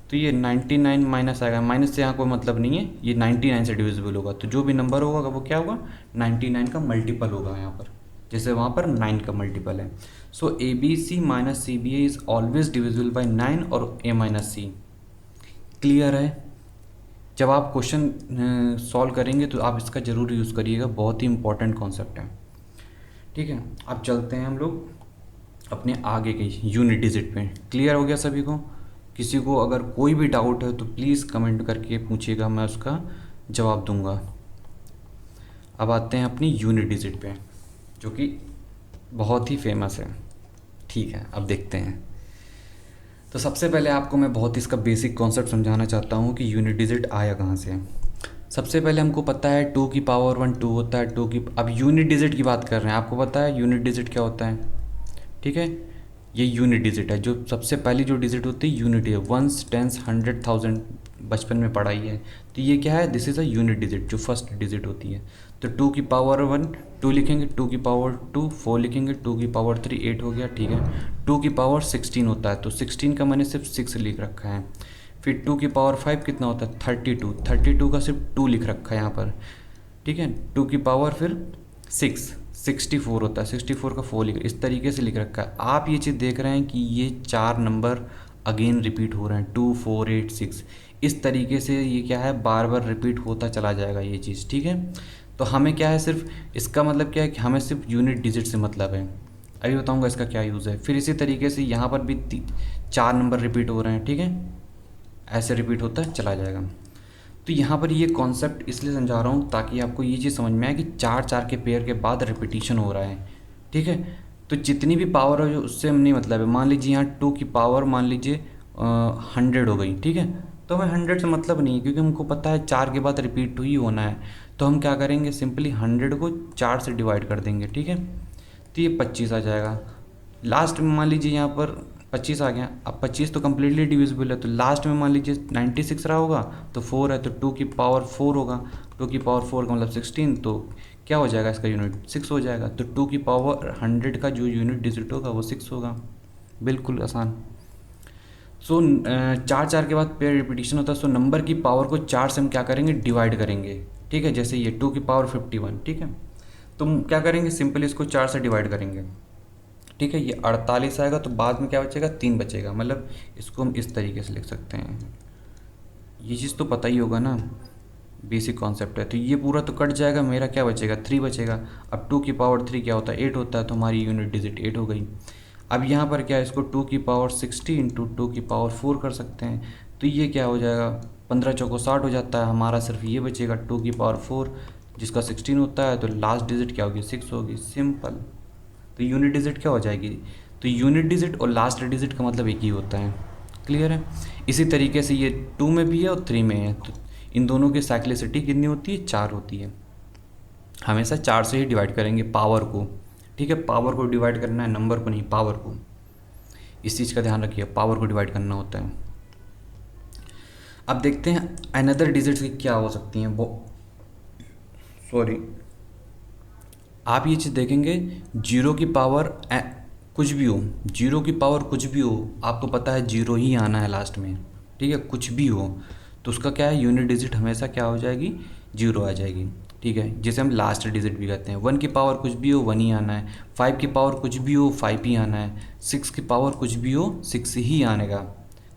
Speaker 1: तो ये 99 माइनस आएगा, माइनस से यहाँ कोई मतलब नहीं है, ये 99 से डिविजिबल होगा। तो जो भी नंबर होगा वो क्या होगा, 99 का मल्टीपल होगा यहाँ पर, जैसे वहाँ पर 9 का मल्टीपल है। सो ABC - CBA is always divisible by 9 और A - C। क्लियर है। जब आप क्वेश्चन सॉल्व करेंगे तो आप इसका ज़रूर यूज़ करिएगा, बहुत ही इंपॉर्टेंट कॉन्सेप्ट है। ठीक है, अब चलते हैं हम लोग अपने आगे के यूनिट डिजिट पे। क्लियर हो गया सभी को? किसी को अगर कोई भी डाउट है तो प्लीज़ कमेंट करके पूछिएगा, मैं उसका जवाब दूंगा। अब आते हैं अपनी यूनिट डिजिट पे, जो कि बहुत ही फेमस है। ठीक है, अब देखते हैं। तो सबसे पहले आपको मैं बहुत ही इसका बेसिक कॉन्सेप्ट समझाना चाहता हूँ कि यूनिट डिजिट आया कहाँ से। सबसे पहले हमको पता है 2 की पावर 1 2 होता है, अब यूनिट डिजिट की बात कर रहे हैं। आपको पता है यूनिट डिजिट क्या होता है? ठीक है, ये यूनिट डिजिट है। जो सबसे पहली जो डिजिट होती है यूनिट है, वंस टेंस 100,000 बचपन में पढ़ाई है। तो ये क्या है? This is a unit digit, जो फर्स्ट डिजिट होती है। तो 2 की पावर 1 2 लिखेंगे, 2 की पावर 2 4 लिखेंगे, 2 की पावर 3 8 हो गया। ठीक है, 2 की पावर 16 होता है, तो 16 का मैंने सिर्फ 6 लिख रखा है। फिर 2 की पावर 5 कितना होता है? 32, 32 का सिर्फ 2 लिख रखा है यहाँ पर। ठीक है, 2 की पावर फिर 6 64 होता है, 64 का 4 लिख, इस तरीके से लिख रखा है। आप ये चीज़ देख रहे हैं कि ये 4 नंबर अगेन रिपीट हो रहे हैं, 2 4 8 6। इस तरीके से ये क्या है, बार बार रिपीट होता चला जाएगा ये चीज़। ठीक है, तो हमें क्या है, सिर्फ इसका मतलब क्या है कि हमें सिर्फ यूनिट डिजिट से मतलब है। अभी बताऊंगा इसका क्या यूज़ है। फिर इसी तरीके से यहाँ पर भी 4 नंबर रिपीट हो रहे हैं। ठीक है, ऐसे रिपीट होता चला जाएगा। तो यहाँ पर ये कॉन्सेप्ट इसलिए समझा रहा हूँ ताकि आपको ये चीज़ समझ में आए कि 4 4 के पेयर के बाद रिपीटिशन हो रहा है। ठीक है, तो जितनी भी पावर है जो उससे हम नहीं मतलब है। मान लीजिए यहाँ 2 की पावर मान लीजिए 100 हो गई। ठीक है, तो हमें 100 से मतलब नहीं है, क्योंकि हमको पता है 4 के बाद रिपीट ही होना है। तो हम क्या करेंगे, सिंपली 100 को 4 से डिवाइड कर देंगे। ठीक है, तो ये 25 आ जाएगा। लास्ट में मान लीजिए यहाँ पर 25 आ गया। अब 25 तो कम्प्लीटली डिविजिबल है, तो लास्ट में मान लीजिए 96 रहा होगा, तो 4 है तो 2 की पावर 4 होगा। 2 की पावर 4 का मतलब 16, तो क्या हो जाएगा इसका यूनिट? 6 हो जाएगा। तो 2 की पावर 100 का जो यूनिट डिजिट होगा वो 6 होगा। बिल्कुल आसान। सो 4 4 के बाद पेयर रिपीटिशन होता है। सो नंबर की पावर को 4 से हम क्या करेंगे, डिवाइड करेंगे। ठीक है, जैसे ये 2 की पावर 51। ठीक है, तो हम क्या करेंगे, सिंपली इसको 4 से डिवाइड करेंगे। ठीक है, ये 48 आएगा, तो बाद में क्या बचेगा, 3 बचेगा। मतलब इसको हम इस तरीके से लिख सकते हैं। ये चीज़ तो पता ही होगा ना, बेसिक कॉन्सेप्ट है। तो ये पूरा तो कट जाएगा, मेरा क्या बचेगा, 3 बचेगा। अब 2 की पावर 3 क्या होता है, 8 होता है, तो हमारी यूनिट डिजिट 8 हो गई। अब यहाँ पर क्या है, इसको 2 की पावर 60 इंटू 2 की पावर 4 कर सकते हैं। तो ये क्या हो जाएगा, 15 चौको 60 हो जाता है। हमारा सिर्फ ये बचेगा 2 की पावर 4, जिसका 16 होता है। तो लास्ट डिजिट क्या होगी, 6 होगी। सिंपल। तो यूनिट डिजिट क्या हो जाएगी, तो यूनिट डिजिट और लास्ट डिजिट का मतलब एक ही होता है। क्लियर है? इसी तरीके से ये 2 में भी है और 3 में है। तो इन दोनों की साइक्लिसिटी कितनी होती है, 4 होती है। हमेशा 4 से ही डिवाइड करेंगे पावर को। ठीक है, पावर को डिवाइड करना है, नंबर को नहीं, पावर को। इस चीज़ का ध्यान रखिए, पावर को डिवाइड करना होता है। अब देखते हैं अनदर डिजिट्स की क्या हो सकती हैं। वो सॉरी, आप ये चीज़ देखेंगे, जीरो की पावर कुछ भी हो, जीरो की पावर कुछ भी हो, आपको पता है जीरो ही आना है लास्ट में। ठीक है, कुछ भी हो तो उसका क्या है, यूनिट डिजिट हमेशा क्या हो जाएगी, जीरो आ जाएगी। ठीक है, जिसे हम लास्ट डिजिट भी कहते हैं। 1 की पावर कुछ भी हो, 1 ही आना है। 5 की पावर कुछ भी हो, 5 ही आना है। 6 की पावर कुछ भी हो, 6 ही आने का।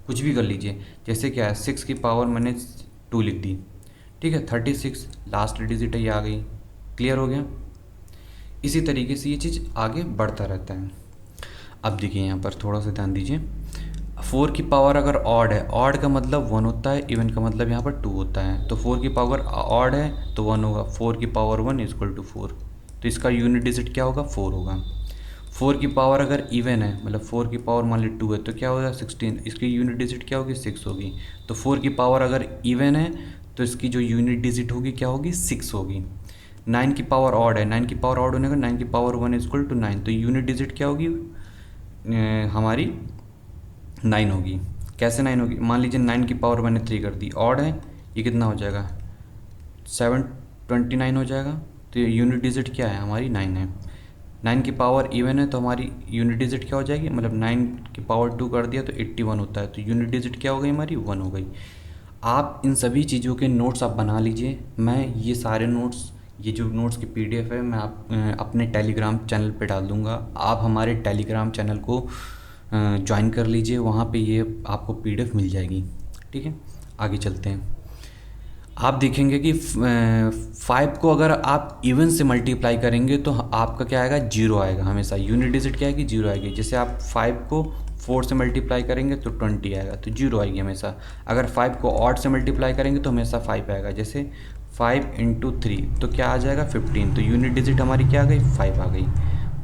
Speaker 1: कुछ भी कर लीजिए, जैसे क्या है, 6 की पावर मैंने 2 लिख दी। ठीक है, 36 लास्ट डिजिट है, ये आ गई। क्लियर हो गया? इसी तरीके से ये चीज़ आगे बढ़ता रहता है। अब देखिए यहाँ पर थोड़ा सा ध्यान दीजिए। 4 की पावर अगर ऑड है, ऑड का मतलब 1 होता है, इवन का मतलब यहाँ पर 2 होता है। तो 4 की पावर ऑड है तो 1 होगा। 4 की पावर 1 इक्वल टू 4, तो इसका यूनिट डिजिट क्या होगा, 4 होगा। 4 की पावर अगर इवन है, मतलब 4 की पावर मान ली 2 है, तो क्या होगा, 16, इसकी यूनिट डिजिट क्या होगी, 6 होगी। तो 4 की पावर अगर इवन है तो इसकी जो यूनिट डिजिट होगी क्या होगी, 6 होगी। 9 की पावर ऑड है, 9 की पावर ऑड होने का 9 की पावर 1 इक्वल टू 9, तो यूनिट डिजिट क्या होगी हमारी 9 होगी। कैसे 9 होगी, मान लीजिए 9 की पावर मैंने 3 कर दी, ऑड है, ये कितना हो जाएगा, 729 हो जाएगा। तो यूनिट डिजिट क्या है, हमारी 9 है। 9 की पावर इवन है तो हमारी यूनिट डिजिट क्या हो जाएगी, मतलब 9 की पावर 2 कर दिया तो 81 होता है। तो यूनिट डिजिट क्या हो गई हमारी, 1 हो गई। आप इन सभी चीज़ों के नोट्स आप बना लीजिए। मैं ये सारे नोट्स, ये जो नोट्स की PDF है, मैं अपने टेलीग्राम चैनल पे डाल दूँगा। आप हमारे टेलीग्राम चैनल को ज्वाइन कर लीजिए, वहाँ पे ये आपको PDF मिल जाएगी। ठीक है, आगे चलते हैं। आप देखेंगे कि 5 को अगर आप इवन से मल्टीप्लाई करेंगे तो आपका क्या आएगा, जीरो आएगा हमेशा। यूनिट डिजिट क्या आएगी, जीरो आएगी। जैसे आप 5 को 4 से मल्टीप्लाई करेंगे तो 20 आएगा, तो जीरो आएगी हमेशा। अगर 5 को ऑड से मल्टीप्लाई करेंगे तो हमेशा 5 आएगा। जैसे 5 इंटू 3 तो क्या आ जाएगा, 15। तो यूनिट डिजिट हमारी क्या आ गई, 5 आ गई।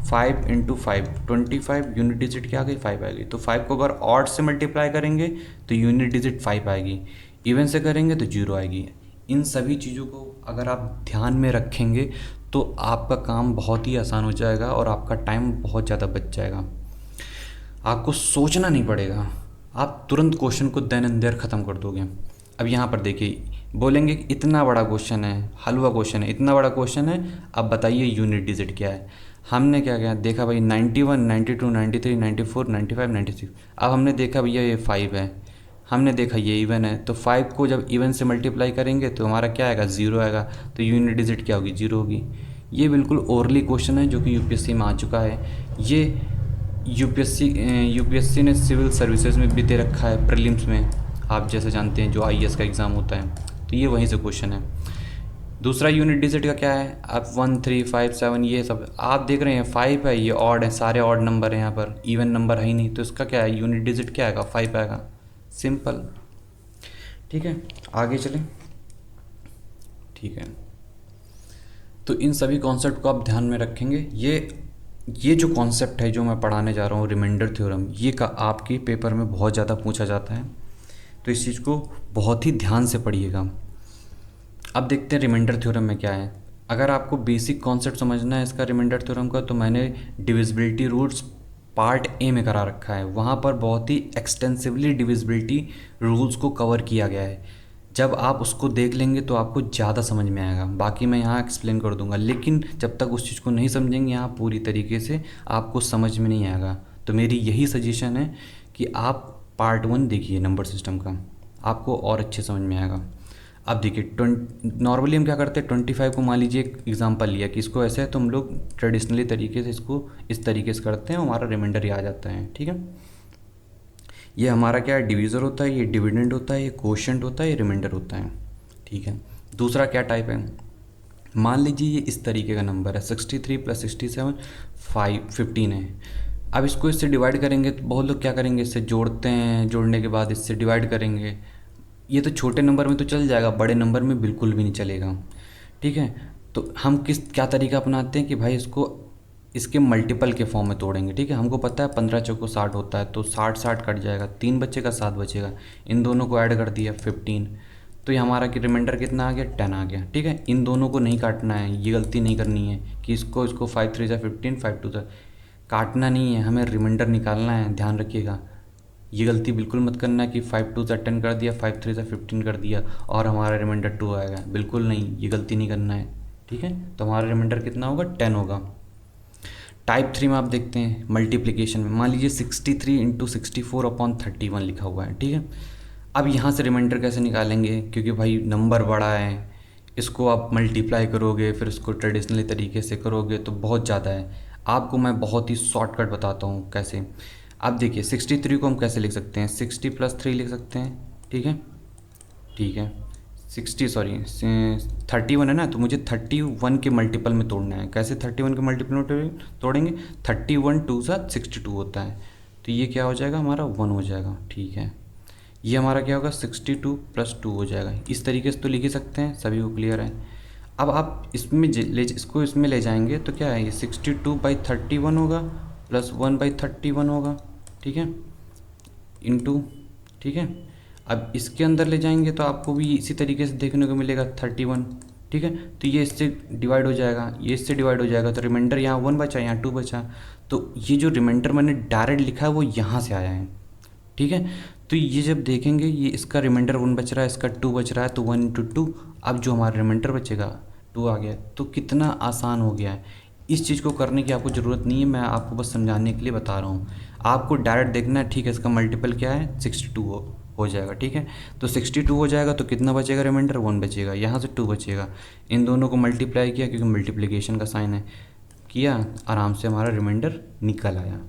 Speaker 1: 5 इंटू 5 25, यूनिट डिजिट क्या आ गई, 5 आ गई। तो 5 को अगर ऑड से मल्टीप्लाई करेंगे तो यूनिट डिजिट 5 आएगी, इवन से करेंगे तो जीरो आएगी। इन सभी चीज़ों को अगर आप ध्यान में रखेंगे तो आपका काम बहुत ही आसान हो जाएगा और आपका टाइम बहुत ज़्यादा बच जाएगा। आपको सोचना नहीं पड़ेगा, आप तुरंत क्वेश्चन को देन एंड देयर ख़त्म कर दोगे। अब यहाँ पर देखिए, बोलेंगे कि इतना बड़ा क्वेश्चन है, हलवा क्वेश्चन है, इतना बड़ा क्वेश्चन है, अब बताइए यूनिट डिजिट क्या है। हमने क्या किया, देखा भाई 91, 92, 93, 94, 95, 96। अब हमने देखा भैया ये 5 है, हमने देखा ये इवन है, तो 5 को जब इवन से मल्टीप्लाई करेंगे तो हमारा क्या आएगा, ज़ीरो आएगा। तो यूनिट डिजिट क्या होगी, जीरो होगी। ये बिल्कुल ओरली क्वेश्चन है जो कि यूपीएससी में आ चुका है। ये यूपीएससी ने सिविल सर्विसेज में भी दे रखा है, प्रीलिम्स में, आप जैसे जानते हैं जो आईएएस का एग्ज़ाम होता है, तो ये वहीं से क्वेश्चन है। दूसरा यूनिट डिजिट का क्या है, आप 1, 3, 5, 7 ये सब आप देख रहे हैं, 5 है, ये ऑड है, सारे ऑड नंबर हैं यहाँ पर, इवन नंबर है ही नहीं, तो इसका क्या है, यूनिट डिजिट क्या आएगा, 5 आएगा। सिंपल, ठीक है, आगे चलें। ठीक है, तो इन सभी कॉन्सेप्ट को आप ध्यान में रखेंगे। ये जो कॉन्सेप्ट है जो मैं पढ़ाने जा रहा हूँ, रिमाइंडर थ्योरम, ये का आपके पेपर में बहुत ज़्यादा पूछा जाता है, तो इस चीज़ को बहुत ही ध्यान से पढ़िएगा। अब देखते हैं रिमाइंडर थ्योरम में क्या है। अगर आपको बेसिक कॉन्सेप्ट समझना है इसका रिमाइंडर थ्योरम का, तो मैंने डिविजिबिलिटी रूल्स पार्ट ए में करा रखा है। वहाँ पर बहुत ही एक्सटेंसिवली डिविजिबिलिटी रूल्स को कवर किया गया है। जब आप उसको देख लेंगे तो आपको ज़्यादा समझ में आएगा। बाकी मैं यहाँ एक्सप्लेन कर दूंगा, लेकिन जब तक उस चीज़ को नहीं समझेंगे यहाँ पूरी तरीके से, आपको समझ में नहीं आएगा। तो मेरी यही सजेशन है कि आप पार्ट 1 देखिए नंबर सिस्टम का, आपको और अच्छे समझ में आएगा। अब देखिए, नॉर्मली हम क्या करते हैं, 25 को मान लीजिए एक एग्जांपल लिया कि इसको ऐसे है, तो हम लोग ट्रेडिशनली तरीके से इसको इस तरीके से करते हैं, हमारा रिमाइंडर ही आ जाता है। ठीक है, ये हमारा क्या है, डिवीज़र होता है, ये डिविडेंड होता है, ये कोशेंट होता है, ये रिमाइंडर होता है। ठीक है, दूसरा क्या टाइप है, मान लीजिए ये इस तरीके का नंबर है, 63 + 67 15 है। अब इसको इससे डिवाइड करेंगे तो बहुत लोग क्या करेंगे, इससे जोड़ते हैं, जोड़ने के बाद इससे डिवाइड करेंगे। ये तो छोटे नंबर में तो चल जाएगा, बड़े नंबर में बिल्कुल भी नहीं चलेगा। ठीक है, तो हम क्या तरीका अपनाते हैं कि भाई इसको इसके मल्टीपल के फॉर्म में तोड़ेंगे। ठीक है, हमको पता है 15 चौको 60 होता है, तो 60 कट जाएगा, 3 बचेगा, 7 बचेगा, इन दोनों को ऐड कर दिया 15, तो ये हमारा कि रिमाइंडर कितना आ गया, 10 आ गया। ठीक है, इन दोनों को नहीं काटना है, ये गलती नहीं करनी है कि इसको 5 3 15, 5 2 काटना नहीं है, हमें रिमाइंडर निकालना है, ध्यान रखिएगा। ये गलती बिल्कुल मत करना कि 5 2 10 कर दिया, 5 3 15 कर दिया और हमारा रिमाइंडर 2 आएगा, बिल्कुल नहीं, ये गलती नहीं करना है। ठीक है, तो हमारा रिमाइंडर कितना होगा, 10 होगा। टाइप 3 में आप देखते हैं मल्टीप्लिकेशन में, मान लीजिए 63 × 64/31 लिखा हुआ है। ठीक है, अब यहाँ से रिमाइंडर कैसे निकालेंगे, क्योंकि भाई नंबर बड़ा है, इसको आप मल्टीप्लाई करोगे, फिर इसको ट्रेडिशनली तरीके से करोगे तो बहुत ज़्यादा है। आपको मैं बहुत ही शॉर्टकट बताता हूँ कैसे। आप देखिए 63 को हम कैसे लिख सकते हैं, 60 + 3 लिख सकते हैं। ठीक है, ठीक है, 31 है ना, तो मुझे 31 के मल्टीपल में तोड़ना है। कैसे 31 के मल्टीपल में तोड़ेंगे, 31 2 62 होता है, तो ये क्या हो जाएगा, हमारा 1 हो जाएगा। ठीक है, ये हमारा क्या होगा, 62 + 2 हो जाएगा। इस तरीके से तो लिख ही सकते हैं, सभी को क्लियर है। अब आप इसको इसमें ले जाएंगे तो क्या है, ये 62/31 होगा प्लस 1/31 होगा। ठीक है, इंटू, ठीक है, अब इसके अंदर ले जाएंगे तो आपको भी इसी तरीके से देखने को मिलेगा 31। ठीक है, तो ये इससे डिवाइड हो जाएगा, ये इससे डिवाइड हो जाएगा, तो रिमाइंडर यहाँ 1 बचा, यहाँ 2 बचा। तो ये जो रिमाइंडर मैंने डायरेक्ट लिखा है वो यहाँ से आया है। ठीक है, तो ये जब देखेंगे, ये इसका रिमाइंडर 1 बच रहा है, इसका 2 बच रहा है, तो 1 × 2, अब जो हमारा रिमाइंडर बचेगा 2 आ गया। तो कितना आसान हो गया है। इस चीज़ को करने की आपको ज़रूरत नहीं है, मैं आपको बस समझाने के लिए बता रहा हूँ। आपको डायरेक्ट देखना है, ठीक है, इसका मल्टीपल क्या है, 62 हो जाएगा। ठीक है, तो 62 हो जाएगा, तो कितना बचेगा रिमाइंडर, 1 बचेगा, यहाँ से 2 बचेगा। इन दोनों को मल्टीप्लाई किया, क्योंकि मल्टीप्लिकेशन का साइन है, किया, आराम से हमारा रिमाइंडर निकल आया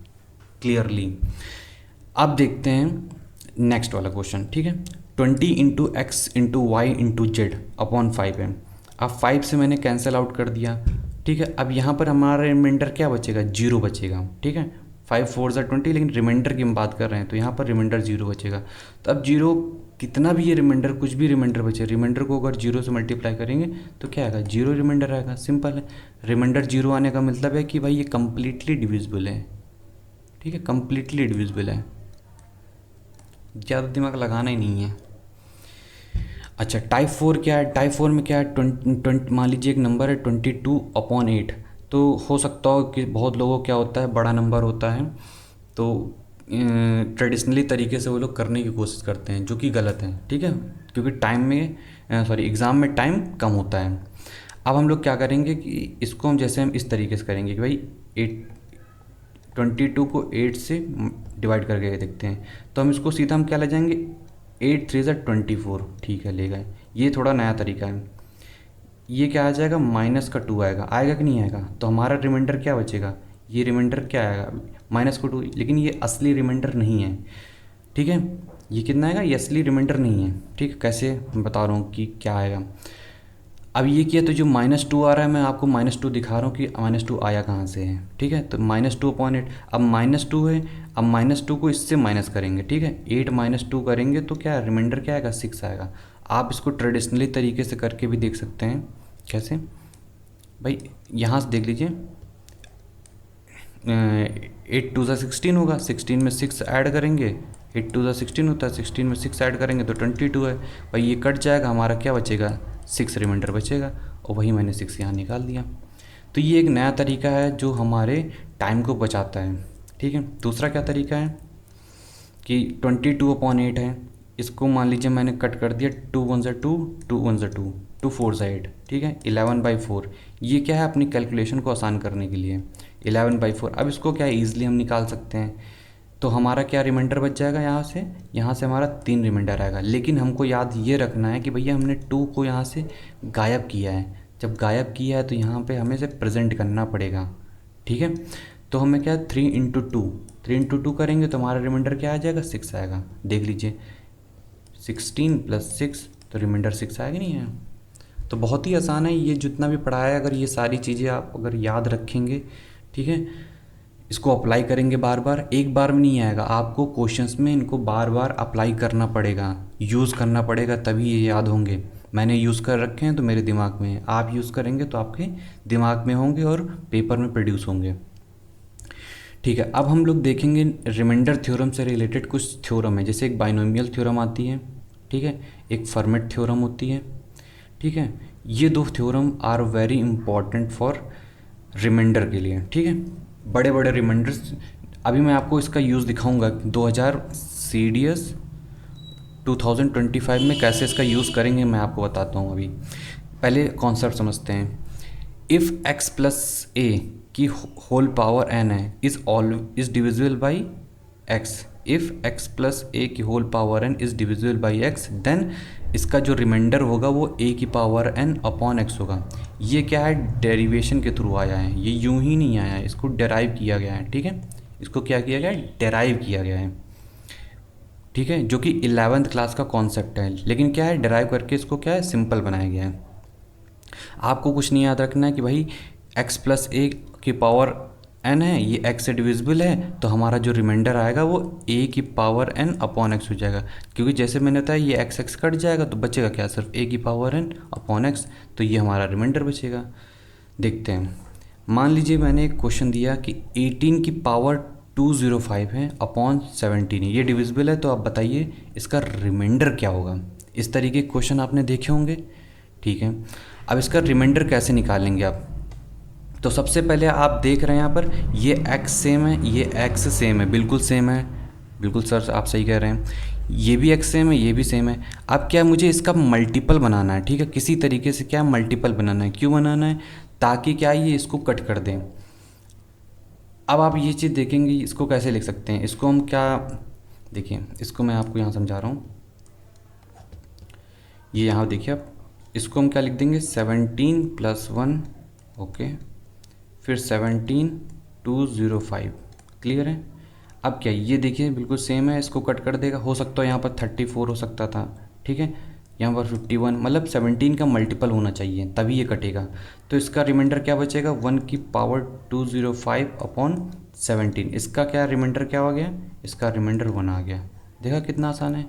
Speaker 1: क्लियरली। अब देखते हैं नेक्स्ट वाला क्वेश्चन। ठीक है, 20 into x into y into z upon 5 है। अब 5 से मैंने कैंसिल आउट कर दिया, ठीक है। अब यहाँ पर हमारा रिमाइंडर क्या बचेगा, 0 बचेगा, ठीक है। 5 4 ज़ा 20, लेकिन रिमाइंडर की हम बात कर रहे हैं तो यहाँ पर रिमाइंडर 0 बचेगा। तो अब 0 कितना भी ये रिमाइंडर, कुछ भी रिमाइंडर बचे, रिमाइंडर को अगर 0 से मल्टीप्लाई करेंगे तो क्या आएगा, 0 रिमाइंडर आएगा। सिंपल है। रिमाइंडर 0 आने का मतलब है कि भाई ये कम्प्लीटली डिविजिबल है, ठीक है, कम्प्लीटली डिविजिबल है, ज़्यादा दिमाग लगाना ही नहीं है। अच्छा, टाइप 4 क्या है, टाइप 4 में क्या है, 20 मान लीजिए एक नंबर है 22/8। तो हो सकता हो कि बहुत लोगों को क्या होता है, बड़ा नंबर होता है तो ट्रेडिशनली तरीके से वो लोग करने की कोशिश करते हैं, जो कि गलत है, ठीक है, क्योंकि टाइम में एग्ज़ाम में टाइम कम होता है। अब हम लोग क्या करेंगे कि इसको हम जैसे हम इस तरीके से करेंगे कि भाई 22 को 8 से डिवाइड करके देखते हैं। तो हम इसको सीधा हम क्या ले जाएंगे, 8 3 ज़ा 24, ठीक है, ले गए। ये थोड़ा नया तरीका है। ये क्या आ जाएगा, माइनस का 2 आएगा, आएगा कि नहीं आएगा। तो हमारा रिमाइंडर क्या बचेगा, ये रिमाइंडर क्या आएगा, माइनस का 2, लेकिन ये असली रिमाइंडर नहीं है, ठीक है। ये कितना आएगा, ये असली रिमाइंडर नहीं है, ठीक है। कैसे मैं बता रहा हूँ कि क्या आएगा। अब ये किया तो जो -2 आ रहा है, मैं आपको -2 दिखा रहा हूँ कि -2 आया कहाँ से है, ठीक है। तो -2/8, अब -2 है, अब -2 को इससे माइनस करेंगे, ठीक है। 8 -2 करेंगे तो क्या रिमाइंडर क्या आएगा, 6 आएगा। आप इसको ट्रेडिशनली तरीके से करके भी देख सकते हैं। कैसे भाई, यहाँ से देख लीजिए, 8 2 ज़ा 16 होगा, 16 में 6 ऐड करेंगे, 8 2 ज़ा 16 होता है, 16 में 6 ऐड करेंगे तो 22 है। भाई ये कट जाएगा, हमारा क्या बचेगा, 6 रिमाइंडर बचेगा, और वही मैंने 6 यहाँ निकाल दिया। तो ये एक नया तरीका है जो हमारे टाइम को बचाता है, ठीक है। दूसरा क्या तरीका है कि 22/8 है, इसको मान लीजिए मैंने कट कर दिया, 2 1 ज़ा 2, 2 1 ज़ा 2, 2 4 ज़ा 8, ठीक है, 11/4। ये क्या है, अपनी कैलकुलेशन को आसान करने के लिए 11/4। अब इसको क्या ईजिली हम निकाल सकते हैं। तो हमारा क्या रिमाइंडर बच जाएगा, यहाँ से हमारा 3 रिमाइंडर आएगा। लेकिन हमको याद ये रखना है कि भैया हमने 2 को यहाँ से गायब किया है। जब गायब किया है तो यहाँ पे हमें से प्रेजेंट करना पड़ेगा, ठीक है। तो हमें क्या, 3 × 2 करेंगे तो हमारा रिमाइंडर क्या आ जाएगा, 6 आएगा। देख लीजिए, 16 + 6, तो रिमाइंडर 6 आएगा, नहीं है। तो बहुत ही आसान है, ये जितना भी पढ़ाया है, अगर ये सारी चीज़ें आप अगर याद रखेंगे, ठीक है, इसको अप्लाई करेंगे बार बार, एक बार में नहीं आएगा, आपको क्वेश्चंस में इनको बार बार अप्लाई करना पड़ेगा, यूज़ करना पड़ेगा, तभी ये याद होंगे। मैंने यूज़ कर रखे हैं तो मेरे दिमाग में है, आप यूज़ करेंगे तो आपके दिमाग में होंगे और पेपर में प्रोड्यूस होंगे, ठीक है। अब हम लोग देखेंगे रिमाइंडर थ्योरम से रिलेटेड कुछ थ्योरम है, जैसे एक बाइनोमियल थ्योरम आती है, ठीक है, एक फर्मेट थ्योरम होती है, ठीक है। ये 2 theorem are very important for reminder के लिए, ठीक है, बड़े बड़े रिमाइंडर्स। अभी मैं आपको इसका यूज़ दिखाऊंगा 2000 CDS 2025 में कैसे इसका यूज़ करेंगे, मैं आपको बताता हूँ। अभी पहले कॉन्सेप्ट समझते हैं। इफ़ x + a की होल पावर n है, is divisible by x। If x + a की whole power n is divisible by x, then इसका जो रिमाइंडर होगा वो a की पावर n अपॉन x होगा। ये क्या है, डेरिवेशन के थ्रू आया है, ये यूं ही नहीं आया है, इसको डेराइव किया गया है, ठीक है। इसको क्या किया गया है, डेराइव किया गया है, ठीक है, जो कि 11th क्लास का कॉन्सेप्ट है। लेकिन क्या है, डेराइव करके इसको क्या है, सिंपल बनाया गया है। आपको कुछ नहीं याद रखना है कि भाई x + a की पावर n है, ये x से डिविजिबल है, तो हमारा जो रिमाइंडर आएगा वो a की पावर n अपॉन x हो जाएगा। क्योंकि जैसे मैंने बताया ये x कट जाएगा तो बचेगा क्या, सिर्फ a की पावर n अपॉन x, तो ये हमारा रिमाइंडर बचेगा। देखते हैं, मान लीजिए मैंने एक क्वेश्चन दिया कि 18 की पावर 205 है अपॉन 17 है, ये डिविजिबल है, तो आप बताइए इसका रिमाइंडर क्या होगा। इस तरीके के क्वेश्चन आपने देखे होंगे, ठीक है। अब इसका रिमाइंडर कैसे निकालेंगे आप, तो सबसे पहले आप देख रहे हैं यहाँ पर ये x सेम है, ये x सेम है, बिल्कुल सेम है, बिल्कुल सर आप सही कह रहे हैं, ये भी x सेम है, ये भी सेम है। अब क्या, मुझे इसका मल्टीपल बनाना है, ठीक है, किसी तरीके से क्या मल्टीपल बनाना है, क्यों बनाना है, ताकि क्या ये इसको कट कर दें। अब आप ये चीज़ देखेंगे, इसको कैसे लिख सकते हैं, इसको हम क्या, देखिए इसको मैं आपको यहाँ समझा रहा हूँ। ये यहाँ देखिए, आप इसको हम क्या लिख देंगे, 17 + 1, ओके, फिर 17 205, क्लियर है। अब क्या ये देखिए बिल्कुल सेम है, इसको कट कर देगा। हो सकता है यहाँ पर 34 हो सकता था, ठीक है, यहाँ पर 51, मतलब 17 का मल्टीपल होना चाहिए तभी ये कटेगा। तो इसका रिमाइंडर क्या बचेगा, 1 की पावर 205 अपॉन 17। इसका क्या रिमाइंडर क्या हो गया, इसका रिमाइंडर 1 आ गया। देखा कितना आसान है,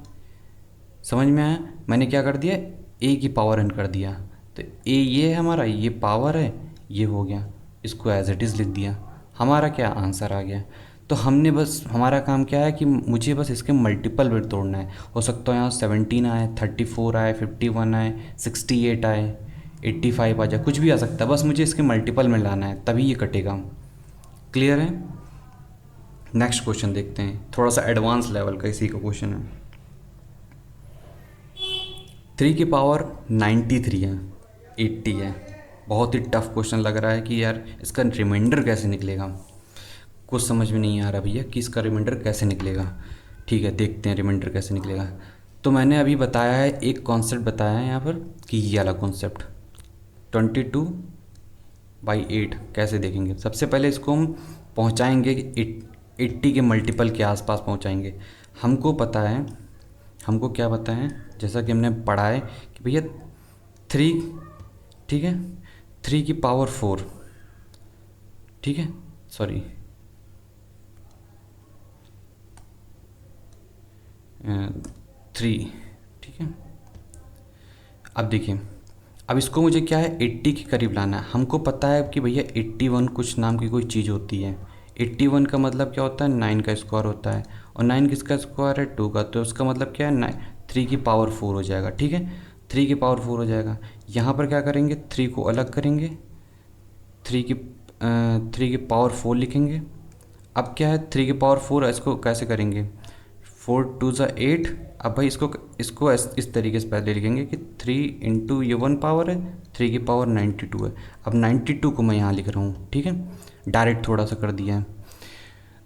Speaker 1: समझ में आया। मैंने क्या कर दिया, ए की पावर n कर दिया। तो ए ये है हमारा, ये पावर है, ये हो गया, इसको एज इट इज़ लिख दिया, हमारा क्या आंसर आ गया। तो हमने बस, हमारा काम क्या है कि मुझे बस इसके मल्टीपल बिट तोड़ना है। हो सकता है यहाँ 17 आए, 34 आए, 51 आए, 68 आए, 85 आ जाए, कुछ भी आ सकता है, बस मुझे इसके मल्टीपल में लाना है तभी ये कटेगा। क्लियर है। नेक्स्ट क्वेश्चन देखते हैं, थोड़ा सा एडवांस लेवल का इसी का क्वेश्चन है। 3 की पावर 93 है, 80 है। बहुत ही टफ क्वेश्चन लग रहा है कि यार इसका रिमाइंडर कैसे निकलेगा, कुछ समझ में नहीं आ रहा भैया कि इसका रिमाइंडर कैसे निकलेगा। ठीक है, देखते हैं रिमाइंडर कैसे निकलेगा। तो मैंने अभी बताया है, एक कॉन्सेप्ट बताया है यहाँ पर कि ये वाला कॉन्सेप्ट 22/8 कैसे देखेंगे। सबसे पहले इसको हम पहुँचाएँगे 80 के मल्टीपल के आसपास पहुँचाएँगे। हमको पता है, हमको क्या पता है, जैसा कि हमने पढ़ा है कि भैया 3, ठीक है, 3 की पावर 4, ठीक है, सॉरी 3, ठीक है। अब देखिए, अब इसको मुझे क्या है 80 के करीब लाना है। हमको पता है कि भैया 81 कुछ नाम की कोई चीज़ होती है। 81 का मतलब क्या होता है, 9 का स्क्वायर होता है, और 9 किसका स्क्वायर है, 2 का। तो उसका मतलब क्या है, 3 की पावर 4 हो जाएगा, ठीक है, 3 की पावर 4 हो जाएगा। यहाँ पर क्या करेंगे, 3 को अलग करेंगे, 3 की पावर 4 लिखेंगे। अब क्या है, 3 की पावर 4, इसको कैसे करेंगे, 4 2 ज़ा 8। अब भाई इसको इस तरीके से पहले लिखेंगे कि 3 इंटू ये 1 पावर है, 3 की पावर 92 है। अब 92 को मैं यहाँ लिख रहा हूँ, ठीक है, डायरेक्ट थोड़ा सा कर दिया है।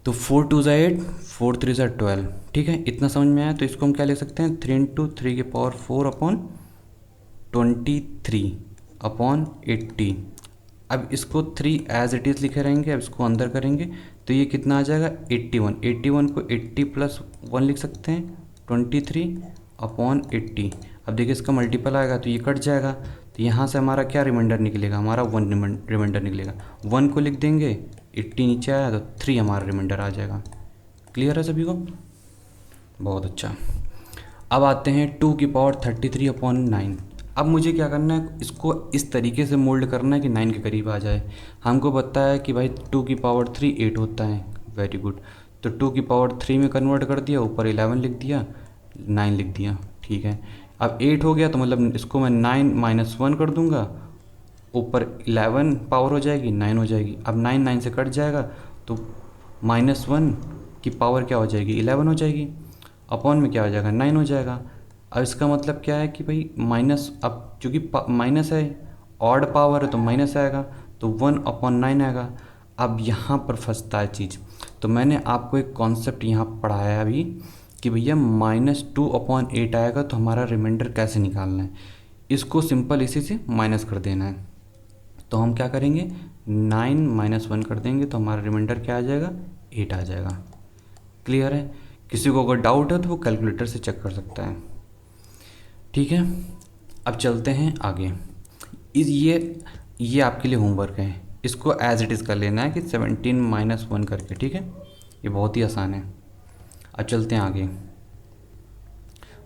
Speaker 1: तो 4 2 ज़ा 8, 4 3 ज़ा 12, ठीक है, इतना समझ में आया। तो इसको हम क्या लिख सकते हैं, 3 इंटू 3 की पावर 4 अपॉन 23 अपॉन 80। अब इसको 3 एज इट इज़ लिखे रहेंगे, अब इसको अंदर करेंगे तो ये कितना आ जाएगा, 81। 81 को 80 प्लस 1 लिख सकते हैं, 23 अपॉन 80। अब देखिए इसका मल्टीपल आएगा तो ये कट जाएगा, तो यहाँ से हमारा क्या रिमाइंडर निकलेगा, हमारा 1 रिमाइंडर निकलेगा। 1 को लिख देंगे, 80 नीचे आया तो 3 हमारा रिमाइंडर आ जाएगा। क्लियर है सभी को, बहुत अच्छा। अब आते हैं 2 की पावर 33 अपॉन 9। अब मुझे क्या करना है, इसको इस तरीके से मोल्ड करना है कि 9 के करीब आ जाए। हमको पता है कि भाई 2 की पावर 3 8 होता है, वेरी गुड। तो 2 की पावर 3 में कन्वर्ट कर दिया, ऊपर 11 लिख दिया, 9 लिख दिया, ठीक है। अब 8 हो गया तो मतलब इसको मैं 9 माइनस 1 कर दूंगा, ऊपर 11 पावर हो जाएगी, 9 हो जाएगी। अब 9 9 से कट जाएगा तो -1 की पावर क्या हो जाएगी, 11 हो जाएगी, अपॉन में क्या हो जाएगा, 9 हो जाएगा। अब इसका मतलब क्या है कि भाई माइनस, अब चूँकि माइनस है, ऑड पावर है तो माइनस आएगा, तो 1/9 आएगा। अब यहाँ पर फंसता है चीज़। तो मैंने आपको एक कॉन्सेप्ट यहाँ पढ़ाया है अभी कि भैया -2/8 आएगा तो हमारा रिमाइंडर कैसे निकालना है। इसको सिंपल इसी से माइनस कर देना है। तो हम क्या करेंगे, 9 माइनस 1 कर देंगे तो हमारा रिमाइंडर क्या आ जाएगा, 8 आ जाएगा। क्लियर है। किसी को अगर डाउट है तो वो कैलकुलेटर से चेक कर सकता है, ठीक है। अब चलते हैं आगे। ये आपके लिए होमवर्क है, इसको एज इट इज़ कर लेना है कि 17 माइनस 1 करके, ठीक है, ये बहुत ही आसान है। अब चलते हैं आगे,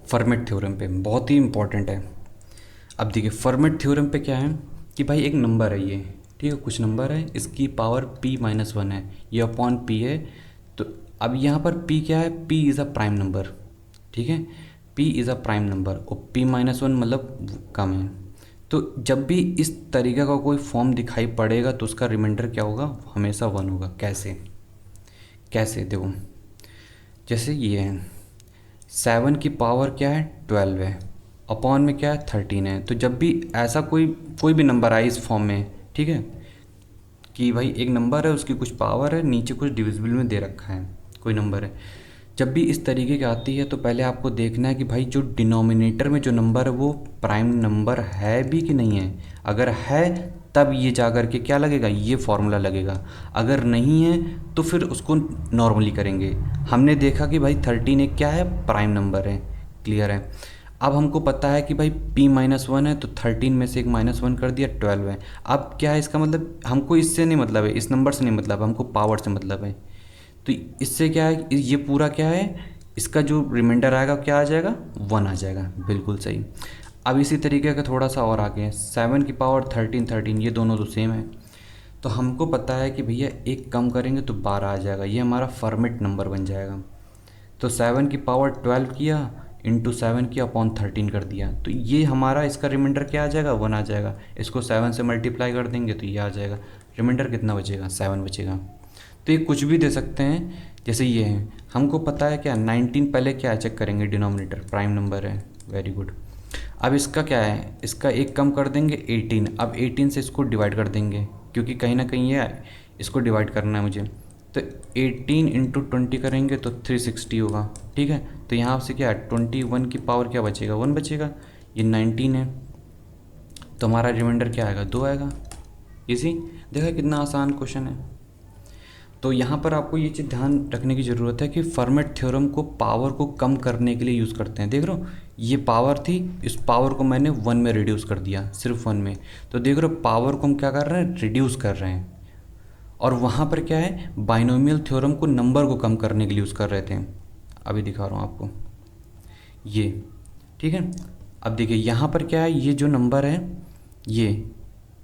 Speaker 1: फर्मेट थ्योरम पे, बहुत ही इंपॉर्टेंट है। अब देखिए फर्मेट थ्योरम पे क्या है कि भाई एक नंबर है ये, ठीक है, कुछ नंबर है, इसकी पावर p-1 है, ये अपॉन p है। तो अब यहाँ पर p क्या है, p is a prime number, ठीक है, p is a prime number, और p-1 मतलब कम है। तो जब भी इस तरीके का कोई फॉर्म दिखाई पड़ेगा तो उसका रिमाइंडर क्या होगा, हमेशा 1 होगा। कैसे कैसे देखो, जैसे ये है 7 की पावर क्या है, 12 है, अपॉन में क्या है, 13 है। तो जब भी ऐसा कोई भी नंबर आए इस फॉर्म में, ठीक है, कि भाई एक नंबर है, उसकी कुछ पावर है, नीचे कुछ डिविजिबल में दे रखा है कोई नंबर है, जब भी इस तरीके की आती है तो पहले आपको देखना है कि भाई जो डिनोमिनेटर में जो नंबर है वो प्राइम नंबर है भी कि नहीं है। अगर है तब ये जा कर के क्या लगेगा, ये फॉर्मूला लगेगा। अगर नहीं है तो फिर उसको नॉर्मली करेंगे। हमने देखा कि भाई 13 एक क्या है, प्राइम नंबर है। क्लियर है। अब हमको पता है कि भाई p-1 है तो 13 में से एक -1 कर दिया, 12 है। अब क्या है इसका मतलब, हमको इससे नहीं मतलब है, इस नंबर से नहीं मतलब, हमको पावर से मतलब है। तो इससे क्या है, ये पूरा क्या है, इसका जो रिमाइंडर आएगा क्या आ जाएगा, 1 आ जाएगा। बिल्कुल सही। अब इसी तरीके का थोड़ा सा और आगे 7 की पावर 13, ये दोनों तो सेम है। तो हमको पता है कि भैया एक कम करेंगे तो 12 आ जाएगा, ये हमारा फॉर्मेट नंबर बन जाएगा। तो 7 की पावर 12 किया, इंटू 7 किया अपॉन 13 कर दिया, तो ये हमारा इसका रिमाइंडर क्या आ जाएगा, 1 आ जाएगा। इसको 7 से मल्टीप्लाई कर देंगे तो ये आ जाएगा। रिमाइंडर कितना बचेगा, 7 बचेगा। तो ये कुछ भी दे सकते हैं, जैसे ये है। हमको पता है क्या, 19 पहले क्या चेक करेंगे, डिनोमिनेटर प्राइम नंबर है, वेरी गुड। अब इसका क्या है, इसका एक कम कर देंगे 18। अब 18 से इसको डिवाइड कर देंगे, क्योंकि कहीं ना कहीं ये इसको डिवाइड करना है मुझे। तो 18 इंटू 20 करेंगे तो 360 होगा। ठीक है, तो यहाँ से क्या है, 21 की पावर क्या बचेगा, 1 बचेगा। ये 19 है तो हमारा रिमाइंडर क्या आएगा, 2 आएगा। इसी देखा कितना आसान क्वेश्चन है। तो यहाँ पर आपको ये चीज़ ध्यान रखने की ज़रूरत है कि फर्मेट थ्योरम को पावर को कम करने के लिए यूज़ करते हैं। देख रहे हो, ये पावर थी, इस पावर को मैंने 1 में रिड्यूस कर दिया, सिर्फ 1 में। तो देख रहे हो पावर को हम क्या कर रहे हैं, रिड्यूस कर रहे हैं। और वहाँ पर क्या है, बाइनोमियल थ्योरम को नंबर को कम करने के लिए यूज़ कर रहे थे। अभी दिखा रहा हूँ आपको ये। ठीक है, अब देखिए यहाँ पर क्या है, ये जो नंबर है ये,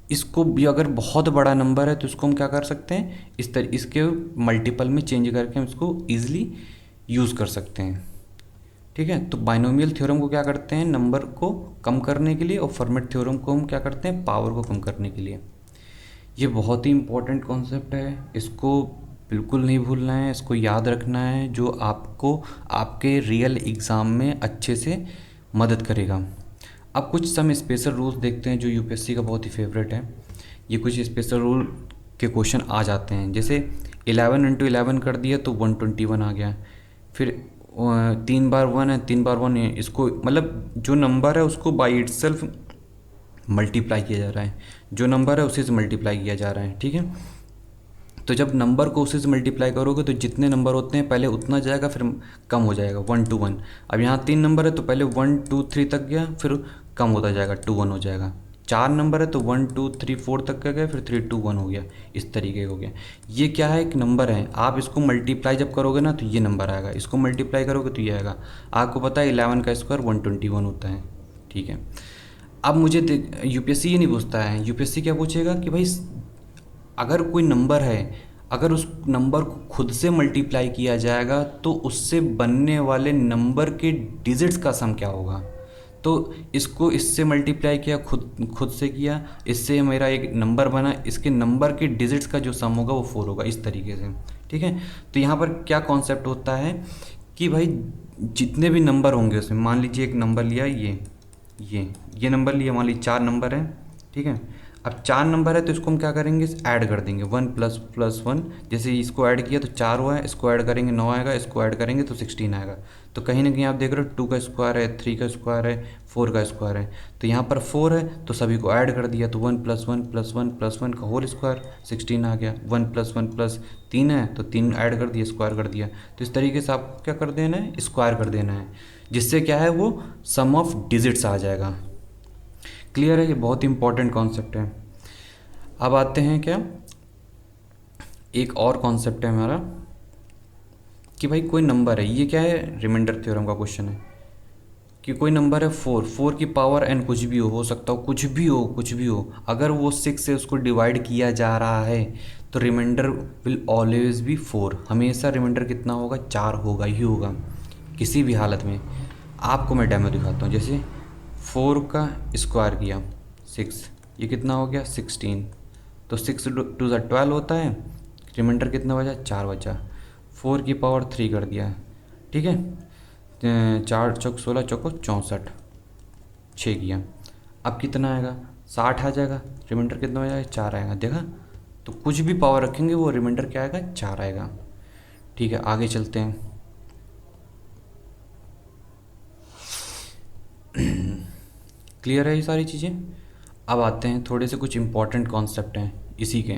Speaker 1: इसको भी अगर बहुत बड़ा नंबर है तो इसको हम क्या कर सकते हैं, इसके मल्टीपल में चेंज करके हम इसको ईजिली यूज़ कर सकते हैं। ठीक है, तो बाइनोमियल थ्योरम को क्या करते हैं, नंबर को कम करने के लिए, और फॉर्मेट थ्योरम को हम क्या करते हैं, पावर को कम करने के लिए। ये बहुत ही इम्पोर्टेंट कॉन्सेप्ट है, इसको बिल्कुल नहीं भूलना है, इसको याद रखना है, जो आपको आपके रियल एग्ज़ाम में अच्छे से मदद करेगा। अब कुछ सम स्पेशल रूल्स देखते हैं जो यूपीएससी का बहुत ही फेवरेट है। ये कुछ स्पेशल रूल के क्वेश्चन आ जाते हैं, जैसे 11 इंटू 11 कर दिया तो 121 आ गया। फिर 3 बार 1 है, 3 बार 1 है, इसको मतलब जो नंबर है उसको बाई इटसेल्फ मल्टीप्लाई किया जा रहा है, जो नंबर है उसी से मल्टीप्लाई किया जा रहा है। ठीक है, तो जब नंबर को उसी से मल्टीप्लाई करोगे तो जितने नंबर होते हैं पहले उतना जाएगा, फिर कम हो जाएगा 1 to 1। अब यहाँ 3 नंबर है तो पहले 1 2 3 तक गया, फिर कम होता जाएगा 2 1 हो जाएगा। 4 नंबर है तो 1 2 3 4 तक का गया, फिर 3 2 1 हो गया, इस तरीके हो गया। ये क्या है, एक नंबर है, आप इसको मल्टीप्लाई जब करोगे ना तो ये नंबर आएगा, इसको मल्टीप्लाई करोगे तो ये आएगा। आपको पता है 11 का स्क्वायर 121 होता है। ठीक है, अब मुझे यूपीएससी ये नहीं पूछता है, यूपीएससी क्या पूछेगा कि भाई अगर कोई नंबर है, अगर उस नंबर को खुद से मल्टीप्लाई किया जाएगा तो उससे बनने वाले नंबर के डिजिट्स का सम क्या होगा। तो इसको इससे मल्टीप्लाई किया, खुद से किया, इससे मेरा एक नंबर बना, इसके नंबर के डिजिट्स का जो सम होगा वो 4 होगा, इस तरीके से। ठीक है, तो यहाँ पर क्या कॉन्सेप्ट होता है कि भाई जितने भी नंबर होंगे उसमें, मान लीजिए एक नंबर लिया, ये नंबर लिया, मान लीजिए 4 नंबर है। ठीक है, अब 4 नंबर है तो इसको हम क्या करेंगे, ऐड कर देंगे, 1 प्लस 1। जैसे इसको ऐड किया तो 4 हुआ है, इसको ऐड करेंगे 9 आएगा, इसको ऐड करेंगे तो 16 आएगा। तो कहीं ना कहीं आप देख रहे हो 2 का स्क्वायर है, 3 का स्क्वायर है, 4 का स्क्वायर है। तो यहाँ पर 4 है तो सभी को ऐड कर दिया, तो 1 प्लस 1 प्लस 1 प्लस 1 का होल स्क्वायर 16 आ गया। 1 प्लस 1 प्लस 3 है तो 3 ऐड कर दिया, स्क्वायर कर दिया। तो इस तरीके से आपको क्या कर देना है, स्क्वायर कर देना है, जिससे क्या है वो सम ऑफ डिजिट्स आ जाएगा। क्लियर है, ये बहुत ही इंपॉर्टेंट कॉन्सेप्ट है। अब आते हैं क्या, एक और कॉन्सेप्ट है हमारा कि भाई कोई नंबर है, ये क्या है, रिमाइंडर थ्योरम का क्वेश्चन है कि कोई नंबर है 4 की पावर n कुछ भी हो सकता हो, कुछ भी हो, अगर वो 6 से उसको डिवाइड किया जा रहा है तो रिमाइंडर विल ऑलवेज बी 4। हमेशा रिमाइंडर कितना होगा, 4 होगा ही होगा किसी भी हालत में। आपको मैं डेमो दिखाता हूँ, जैसे 4 का स्क्वायर किया 6, ये कितना हो गया 16, तो 6 2 12 होता है, रिमाइंडर कितना बचा, 4 बचा। 4 की पावर 3 कर दिया। ठीक है, 4 चौक 16 चौको 64, 6 किया, अब कितना आएगा, 60 आ जाएगा। रिमाइंडर कितना हो जाएगा, 4 आएगा। देखा, तो कुछ भी पावर रखेंगे वो रिमाइंडर क्या आएगा, 4 आएगा। ठीक है, आगे चलते हैं। क्लियर है ये सारी चीज़ें। अब आते हैं थोड़े से कुछ इंपॉर्टेंट कॉन्सेप्ट हैं इसी के।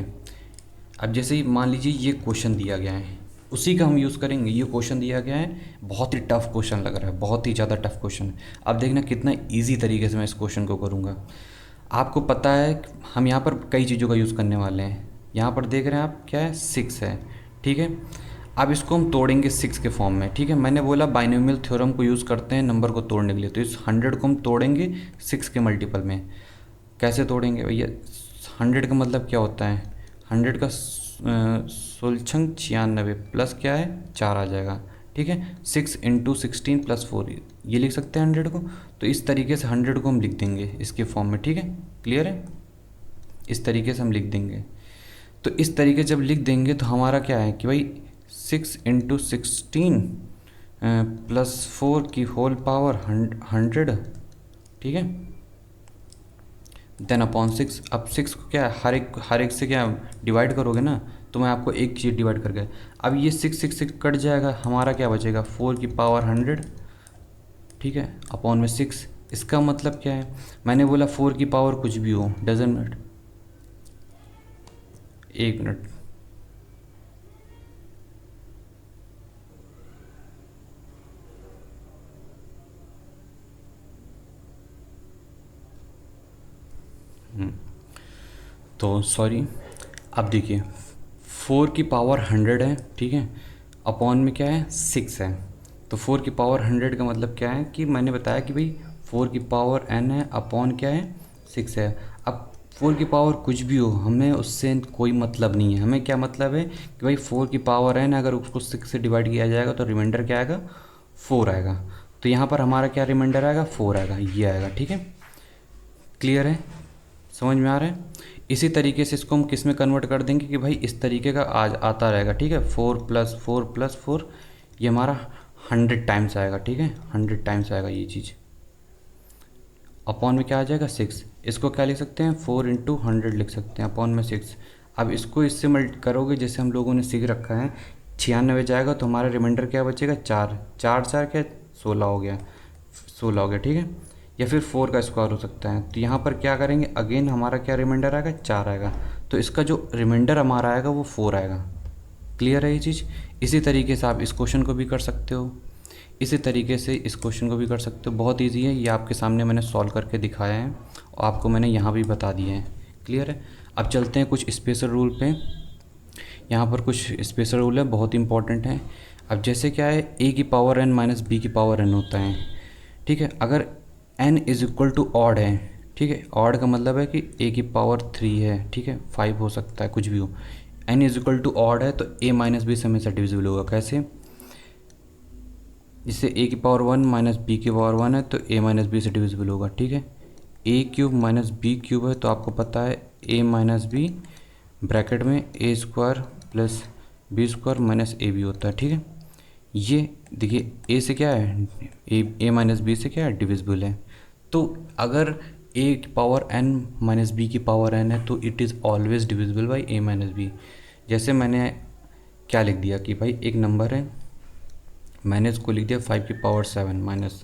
Speaker 1: अब जैसे ही मान लीजिए ये क्वेश्चन दिया गया है, उसी का हम यूज़ करेंगे। ये क्वेश्चन दिया गया है, बहुत ही टफ क्वेश्चन लग रहा है, बहुत ही ज़्यादा टफ क्वेश्चन है। अब देखना कितना इजी तरीके से मैं इस क्वेश्चन को करूँगा। आपको पता है हम यहाँ पर कई चीज़ों का यूज़ करने वाले हैं। यहाँ पर देख रहे हैं आप, क्या है, 6 है, ठीक है। अब इसको हम तोड़ेंगे 6 के फॉर्म में, ठीक है। मैंने बोला बाइनोमियल थ्योरम को यूज़ करते हैं नंबर को तोड़ने के लिए, तो इस 100 को हम तोड़ेंगे 6 के मल्टीपल में। कैसे तोड़ेंगे भैया? 100 का मतलब क्या होता है? 100 का सुलक्षण 96 प्लस क्या है, 4 आ जाएगा, ठीक है। 6 इंटू 16 प्लस 4, ये लिख सकते हैं 100 को। तो इस तरीके से 100 को हम लिख देंगे इसके फॉर्म में, ठीक है। क्लियर है? इस तरीके से हम लिख देंगे। तो इस तरीके से जब लिख देंगे तो हमारा क्या है कि भाई 6 इंटू 16 प्लस 4 की होल पावर 100, ठीक है, देन अपॉन 6। अब 6 को क्या है, हर एक से क्या डिवाइड करोगे ना, तो मैं आपको एक चीज़ डिवाइड कर गया। अब ये 6 कट जाएगा, हमारा क्या बचेगा, 4 की पावर 100, ठीक है, अपॉन में 6। इसका मतलब क्या है, मैंने बोला 4 की पावर कुछ भी हो, डजंट मैटर। एक मिनट, तो सॉरी। अब देखिए 4 की पावर 100 है, ठीक है, अपॉन में क्या है, 6 है। तो 4 की पावर 100 का मतलब क्या है कि मैंने बताया कि भाई 4 की पावर n है, अपॉन क्या है, 6 है। अब 4 की पावर कुछ भी हो, हमें उससे कोई मतलब नहीं है। हमें क्या मतलब है कि भाई 4 की पावर n, अगर उसको 6 से डिवाइड किया जाएगा तो रिमाइंडर क्या आएगा, 4 आएगा। तो यहाँ पर हमारा क्या रिमाइंडर आएगा, 4 आएगा, ये आएगा, ठीक है। क्लियर है? समझ में आ रहा है? इसी तरीके से इसको हम किस में कन्वर्ट कर देंगे कि भाई इस तरीके का आज आता रहेगा, ठीक है। 4 प्लस 4 प्लस 4, ये हमारा 100 टाइम्स आएगा, ठीक है, 100 टाइम्स आएगा ये चीज़। अपॉन में क्या आ जाएगा, 6। इसको क्या लिख सकते हैं, 4 इंटू 100 लिख सकते हैं, अपॉन में 6। अब इसको इससे मल्ट करोगे जैसे हम लोगों ने सीख रखा है, 96 जाएगा तो हमारा रिमाइंडर क्या बचेगा, 4। 4 4 क्या, 16 हो गया, 16 हो गया, ठीक है। या फिर 4 का स्क्वायर हो सकता है। तो यहाँ पर क्या करेंगे, अगेन हमारा क्या रिमाइंडर आएगा, 4 आएगा। तो इसका जो रिमाइंडर हमारा आएगा वो 4 आएगा। क्लियर है ये चीज़? इसी तरीके से आप इस क्वेश्चन को भी कर सकते हो, इसी तरीके से इस क्वेश्चन को भी कर सकते हो। बहुत ईजी है, ये आपके सामने मैंने सॉल्व करके दिखाया है और आपको मैंने यहाँ भी बता दिए हैं। क्लियर है? अब चलते हैं कुछ स्पेशल रूल पे। यहाँ पर कुछ स्पेशल रूल है, बहुत इंपॉर्टेंट है। अब जैसे क्या है, a की पावर n माइनस बी की पावर n होता है, ठीक है। अगर n is equal to odd है, ठीक है, ऑड का मतलब है कि a की पावर 3 है, ठीक है, 5 हो सकता है, कुछ भी हो। n is equal to odd है तो a माइनस बी से हमेशा डिविजिबल होगा। कैसे? जिससे a की पावर 1 माइनस बी की पावर 1 है तो a माइनस बी से डिविजिबल होगा, ठीक है। a cube minus b cube है तो आपको पता है a माइनस बी ब्रैकेट में a square plus b square minus a b होता है, ठीक है। ये देखिए a से क्या है, a माइनस बी से क्या है, डिविजिबल है। तो अगर a की पावर n माइनस बी की पावर n है तो it is always divisible by a minus b. जैसे मैंने क्या लिख दिया कि भाई एक नंबर है, मैंने इसको लिख दिया 5 की पावर 7 माइनस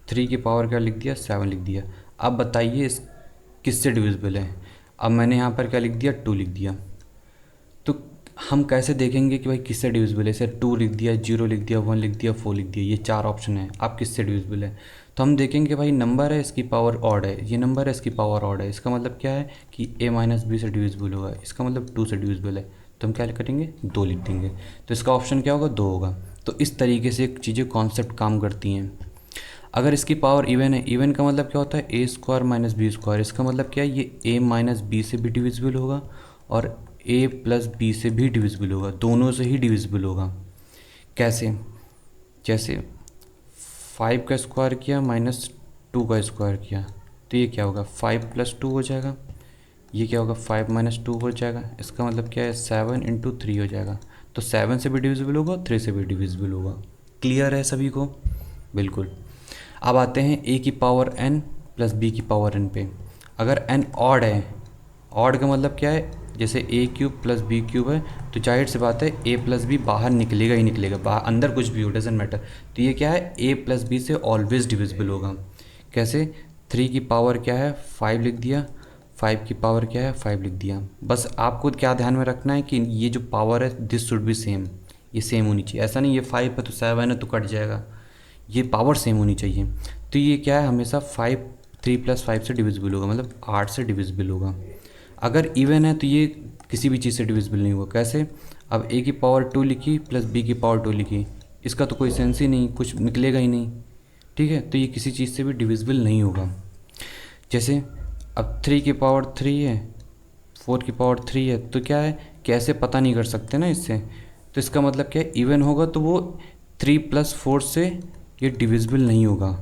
Speaker 1: 3 की पावर क्या लिख दिया, 7 लिख दिया। अब बताइए इस किससे डिविजिबल है। अब मैंने यहाँ पर क्या लिख दिया, 2 लिख दिया। तो हम कैसे देखेंगे कि भाई किससे डिविजिबल है? जैसे 2 लिख दिया, 0 लिख दिया, 1 लिख दिया, 4 लिख दिया, ये 4 ऑप्शन है। आप किससे डिविजिबल है? तो हम देखेंगे भाई नंबर है, इसकी पावर ऑड है, ये नंबर है, इसकी पावर ऑड है। इसका मतलब क्या है कि a माइनस बी से डिविजिबल होगा, इसका मतलब 2 से डिविजिबल है। तो हम क्या करेंगे, 2 लिख देंगे। तो इसका ऑप्शन क्या होगा, 2 होगा। तो इस तरीके से चीज़ें कॉन्सेप्ट काम करती हैं। अगर इसकी पावर इवन है, इवन का मतलब क्या होता है, ए स्क्वायर माइनस बी स्क्वायर। इसका मतलब क्या है, ये a माइनस बी से भी डिविजिबल होगा और a प्लस बी से भी डिविजिबल होगा, दोनों से ही डिविजिबल होगा। कैसे? जैसे 5 का स्क्वायर किया माइनस 2 का स्क्वायर किया तो ये क्या होगा, 5 प्लस 2 हो जाएगा। ये क्या होगा, 5 माइनस 2 हो जाएगा। इसका मतलब क्या है, 7 इंटू 3 हो जाएगा। तो 7 से भी डिविजिबल होगा, 3 से भी डिविजिबल होगा। क्लियर है सभी को? बिल्कुल। अब आते हैं a की पावर n प्लस b की पावर n पे। अगर n ऑड है, ऑड का मतलब क्या है, जैसे a cube plus b cube है तो जाहिर सी बात है a प्लस बी बाहर निकलेगा ही निकलेगा, बाहर अंदर कुछ भी हो, डजेंट मैटर। तो ये क्या है, a प्लस बी से ऑलवेज डिविजिबल होगा। कैसे? 3 की पावर क्या है 5 लिख दिया, 5 की पावर क्या है 5 लिख दिया। बस आपको क्या ध्यान में रखना है कि ये जो पावर है दिस शुड बी सेम, ये सेम होनी चाहिए। ऐसा नहीं ये 5 है तो 7 है तो कट जाएगा, ये पावर सेम होनी चाहिए। तो ये क्या है हमेशा 5 3 + 5 से डिविजिबल होगा, मतलब 8 से डिविजिबल होगा। अगर इवन है तो ये किसी भी चीज़ से डिविजिबल नहीं होगा। कैसे? अब a की पावर 2 लिखी प्लस b की पावर 2 लिखी, इसका तो कोई सेंस ही नहीं, कुछ निकलेगा ही नहीं, ठीक है। तो ये किसी चीज़ से भी डिविजिबल नहीं होगा। जैसे अब 3 की पावर 3 है, 4 की पावर 3 है, तो क्या है कैसे पता नहीं कर सकते ना इससे। तो इसका मतलब क्या है इवन होगा तो वो 3 + 4 से ये डिविजिबल नहीं होगा,